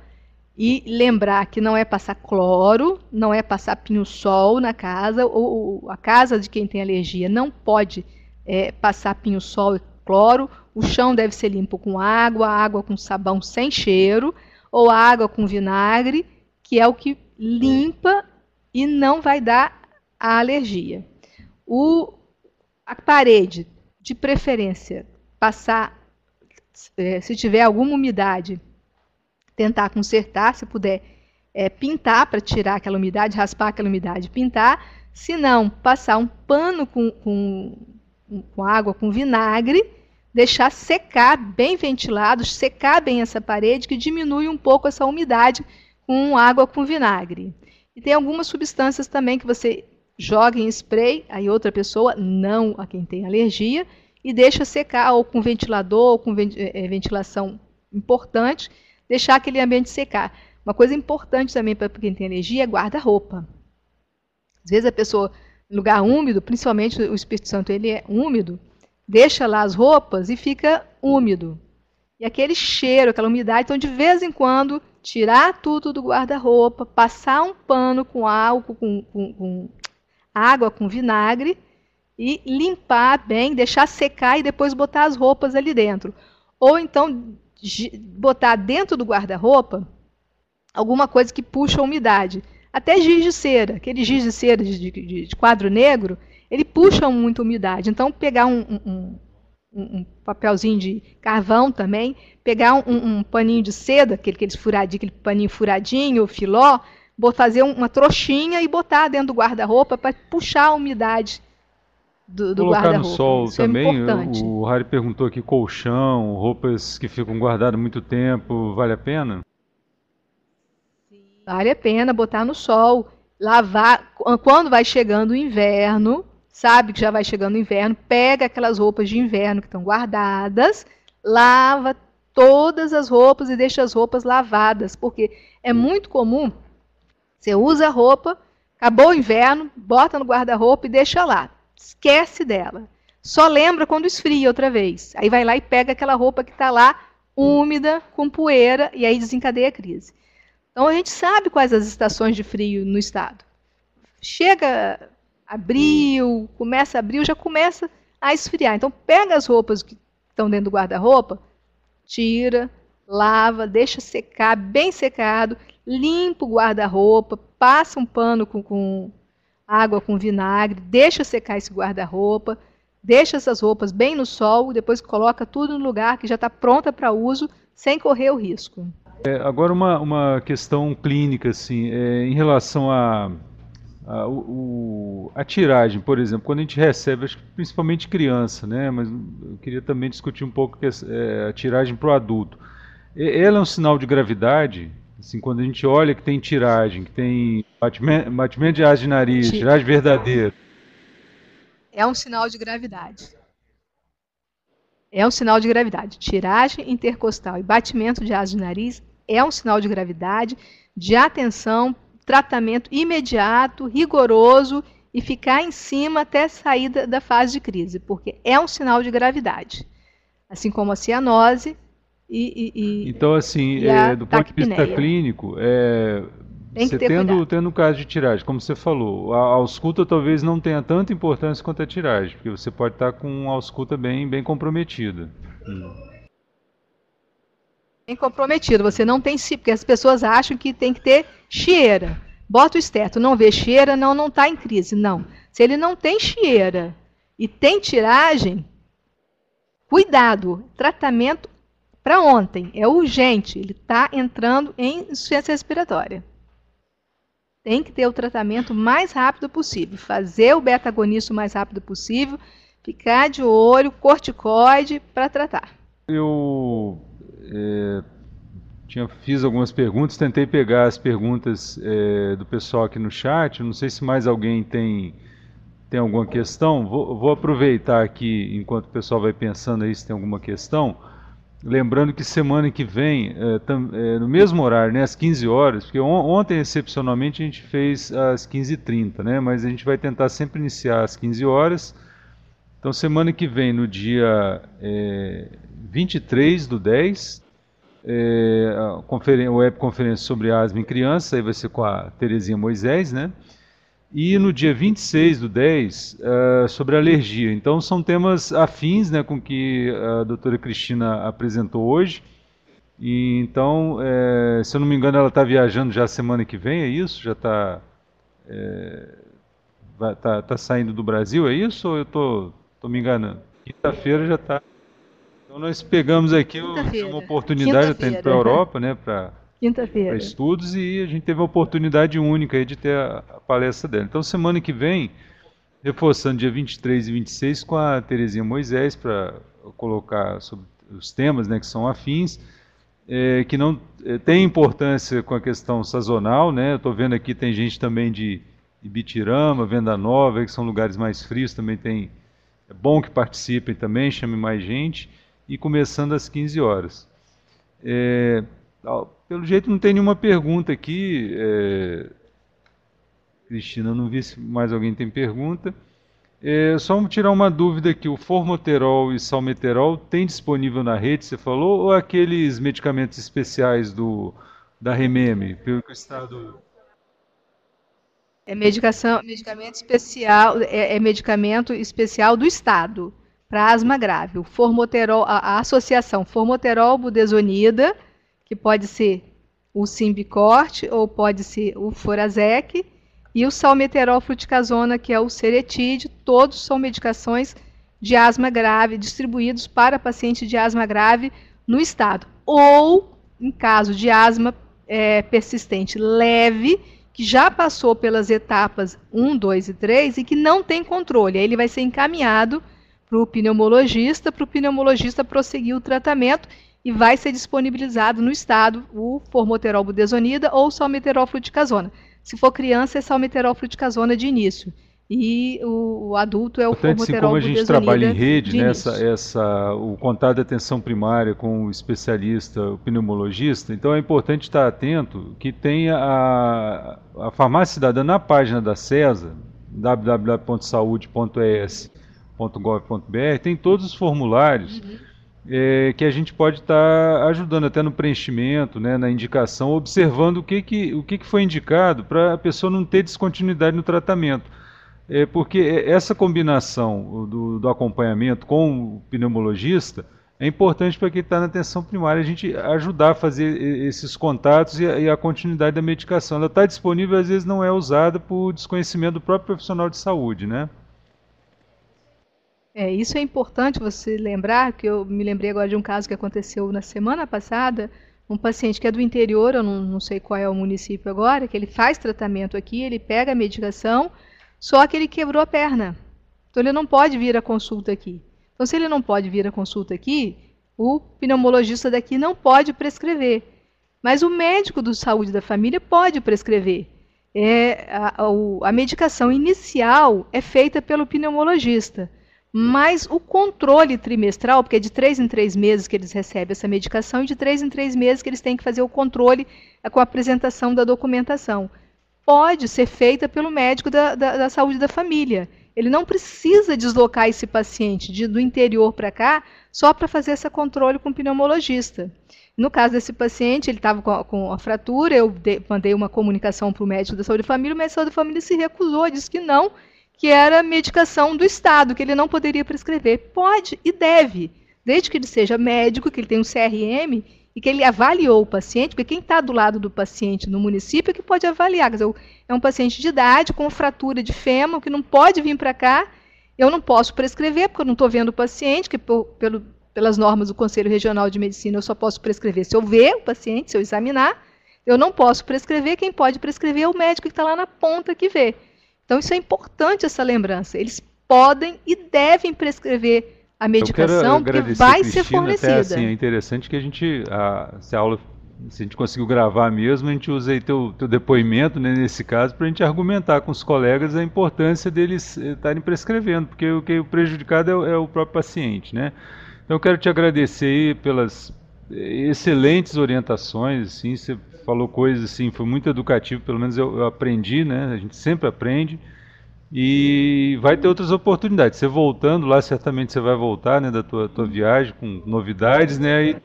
e lembrar que não é passar cloro, não é passar pinho-sol na casa, ou a casa de quem tem alergia não pode passar pinho-sol e cloro. O chão deve ser limpo com água com sabão sem cheiro, ou água com vinagre, que é o que limpa e não vai dar a alergia. A parede, de preferência, passar, se tiver alguma umidade, tentar consertar, se puder pintar para tirar aquela umidade, raspar aquela umidade, pintar. Se não, passar um pano com água, com vinagre, deixar secar, bem ventilado, secar bem essa parede, que diminui um pouco essa umidade com água com vinagre. E tem algumas substâncias também que você joga em spray, aí outra pessoa, não a quem tem alergia, e deixa secar, ou com ventilador, ou com ventilação importante, deixar aquele ambiente secar. Uma coisa importante também para quem tem alergia é guarda-roupa. Às vezes a pessoa, em lugar úmido, principalmente o Espírito Santo, ele é úmido, deixa lá as roupas e fica úmido. E aquele cheiro, aquela umidade, então de vez em quando, tirar tudo do guarda-roupa, passar um pano com álcool, com água com vinagre e limpar bem, deixar secar e depois botar as roupas ali dentro. Ou então botar dentro do guarda-roupa alguma coisa que puxa a umidade. Até giz de cera, aquele giz de cera de quadro negro, ele puxa muita umidade. Então pegar um papelzinho de carvão também, pegar um paninho de seda, aquele paninho furadinho, filó, fazer uma trouxinha e botar dentro do guarda-roupa para puxar a umidade do Colocar no guarda-roupa. sol Isso é também. importante. O Harry perguntou aqui, colchão, roupas que ficam guardadas muito tempo, vale a pena? Vale a pena botar no sol, lavar. Quando vai chegando o inverno, sabe que já vai chegando o inverno, pega aquelas roupas de inverno que estão guardadas, lava todas as roupas e deixa as roupas lavadas, porque é muito comum, você usa a roupa, acabou o inverno, bota no guarda-roupa e deixa lá, esquece dela. Só lembra quando esfria outra vez. Aí vai lá e pega aquela roupa que está lá, úmida, com poeira, e aí desencadeia a crise. Então a gente sabe quais as estações de frio no estado. Chega abril, começa abril, já começa a esfriar. Então pega as roupas que estão dentro do guarda-roupa, tira, lava, deixa secar, bem secado, limpa o guarda-roupa, passa um pano com água com vinagre, deixa secar esse guarda-roupa, deixa essas roupas bem no sol, depois coloca tudo no lugar que já está pronta para uso, sem correr o risco. Agora uma questão clínica, assim, em relação a tiragem, por exemplo, quando a gente recebe, acho que principalmente criança, né? Mas eu queria também discutir um pouco a tiragem para o adulto. Ela é um sinal de gravidade? Assim, quando a gente olha que tem tiragem, que tem batimento de asa de nariz, tiragem verdadeira. É um sinal de gravidade. É um sinal de gravidade. Tiragem intercostal e batimento de asa de nariz é um sinal de gravidade, de atenção, tratamento imediato, rigoroso e ficar em cima até sair da fase de crise, porque é um sinal de gravidade. Assim como a cianose então, assim, do ponto de vista clínico, você tendo um caso de tiragem, como você falou, a ausculta talvez não tenha tanta importância quanto a tiragem, porque você pode estar com uma ausculta bem comprometida. Bem comprometido, você não tem, porque as pessoas acham que tem que ter chieira. Bota o esteto, não vê chieira, não está em crise, não. Se ele não tem chieira e tem tiragem, cuidado, tratamento para ontem, é urgente, ele está entrando em insuficiência respiratória. Tem que ter o tratamento o mais rápido possível, fazer o beta-agonista o mais rápido possível, ficar de olho, corticoide para tratar. Eu fiz algumas perguntas, tentei pegar as perguntas do pessoal aqui no chat, não sei se mais alguém tem alguma questão. Vou aproveitar aqui, enquanto o pessoal vai pensando aí se tem alguma questão, lembrando que semana que vem, no mesmo horário, né, às 15 horas, porque ontem, excepcionalmente, a gente fez às 15h30, né, mas a gente vai tentar sempre iniciar às 15 horas. Então, semana que vem, no dia 23/10, a webconferência sobre asma em crianças, aí vai ser com a Terezinha Moisés, né? E no dia 26/10, sobre alergia. Então, são temas afins, né, com que a doutora Cristina apresentou hoje. E, então, se eu não me engano, ela está viajando já semana que vem, é isso? Já está tá saindo do Brasil, é isso? Ou eu estou me enganando? Quinta-feira já está. Então, nós pegamos aqui uma oportunidade, está indo para a Europa, né, para estudos, e a gente teve uma oportunidade única aí de ter a palestra dela. Então, semana que vem, reforçando dia 23 e 26 com a Terezinha Moisés, para colocar sobre os temas, né, que são afins, que não tem importância com a questão sazonal, né? Eu estou vendo aqui, tem gente também de Ibitirama, Venda Nova, que são lugares mais frios, também tem. É bom que participem também, chame mais gente, e começando às 15 horas. Pelo jeito não tem nenhuma pergunta aqui, Cristina, eu não vi se mais alguém tem pergunta. Só tirar uma dúvida aqui, o formoterol e salmeterol tem disponível na rede, você falou, ou aqueles medicamentos especiais da Rememe, pelo que o Estado... Medicamento especial, medicamento especial do Estado para asma grave. O formoterol, a associação formoterol-budesonida, que pode ser o Symbicort ou pode ser o Forazec, e o salmeterol-fluticasona, que é o Seretide, todos são medicações de asma grave, distribuídos para paciente de asma grave no Estado. Ou, em caso de asma persistente leve, que já passou pelas etapas 1, 2 e 3 e que não tem controle. Aí ele vai ser encaminhado para o pneumologista prosseguir o tratamento e vai ser disponibilizado no Estado o formoterol-budesonida ou salmeterol-fluticasona. Se for criança, é salmeterol-fluticasona de início. E o adulto é o formoterol-budesonida. Como a gente trabalha em rede, né, o contato de atenção primária com o especialista, o pneumologista, então é importante estar atento que tenha a farmácia cidadã na página da CESA, www.saude.es.gov.br, tem todos os formulários que a gente pode estar ajudando até no preenchimento, né, na indicação, observando o que foi indicado para a pessoa não ter descontinuidade no tratamento. Porque essa combinação do acompanhamento com o pneumologista é importante para quem está na atenção primária, a gente ajudar a fazer esses contatos e a continuidade da medicação. Ela está disponível, às vezes não é usada por desconhecimento do próprio profissional de saúde, né? Isso é importante você lembrar, que eu me lembrei agora de um caso que aconteceu na semana passada, um paciente que é do interior, eu não sei qual é o município agora, que ele faz tratamento aqui, ele pega a medicação, só que ele quebrou a perna. Então ele não pode vir à consulta aqui. Então se ele não pode vir à consulta aqui, o pneumologista daqui não pode prescrever. Mas o médico de saúde da família pode prescrever. A medicação inicial é feita pelo pneumologista. Mas o controle trimestral, porque é de 3 em 3 meses que eles recebem essa medicação, e de 3 em 3 meses que eles têm que fazer o controle com a apresentação da documentação, pode ser feita pelo médico da saúde da família. Ele não precisa deslocar esse paciente do interior para cá só para fazer esse controle com o pneumologista. No caso desse paciente, ele estava com a fratura, eu mandei uma comunicação para o médico da saúde da família, o médico da saúde da família se recusou, disse que não, que era medicação do Estado, que ele não poderia prescrever. Pode e deve, desde que ele seja médico, que ele tenha um CRM e que ele avaliou o paciente, porque quem está do lado do paciente no município é que pode avaliar. Quer dizer, é um paciente de idade com fratura de fêmur que não pode vir para cá, eu não posso prescrever, porque eu não estou vendo o paciente, que pelas normas do Conselho Regional de Medicina eu só posso prescrever se eu ver o paciente, se eu examinar. Eu não posso prescrever, quem pode prescrever é o médico que está lá na ponta que vê. Então isso é importante, essa lembrança. Eles podem e devem prescrever a medicação, porque vai ser fornecida. Até, assim, é interessante que a gente, se a aula, se a gente conseguiu gravar mesmo, a gente usa aí teu depoimento, né, nesse caso, para a gente argumentar com os colegas a importância deles estarem prescrevendo, porque o prejudicado é o próprio paciente, né? Então eu quero te agradecer aí pelas excelentes orientações, assim, você falou coisas assim, foi muito educativo, pelo menos eu aprendi, né? A gente sempre aprende. E vai ter outras oportunidades. Você voltando lá, certamente você vai voltar, né, da tua viagem com novidades, né? E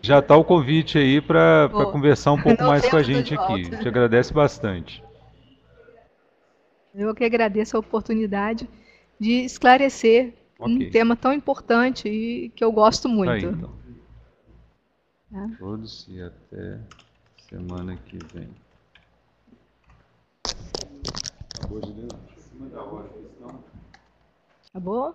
já tá o convite aí para conversar um pouco mais com a gente aqui. Te agradece bastante. Eu que agradeço a oportunidade de esclarecer um tema tão importante e que eu gosto muito. Aí, então. Todos e até semana que vem. Acabou, Juliana? Acabou?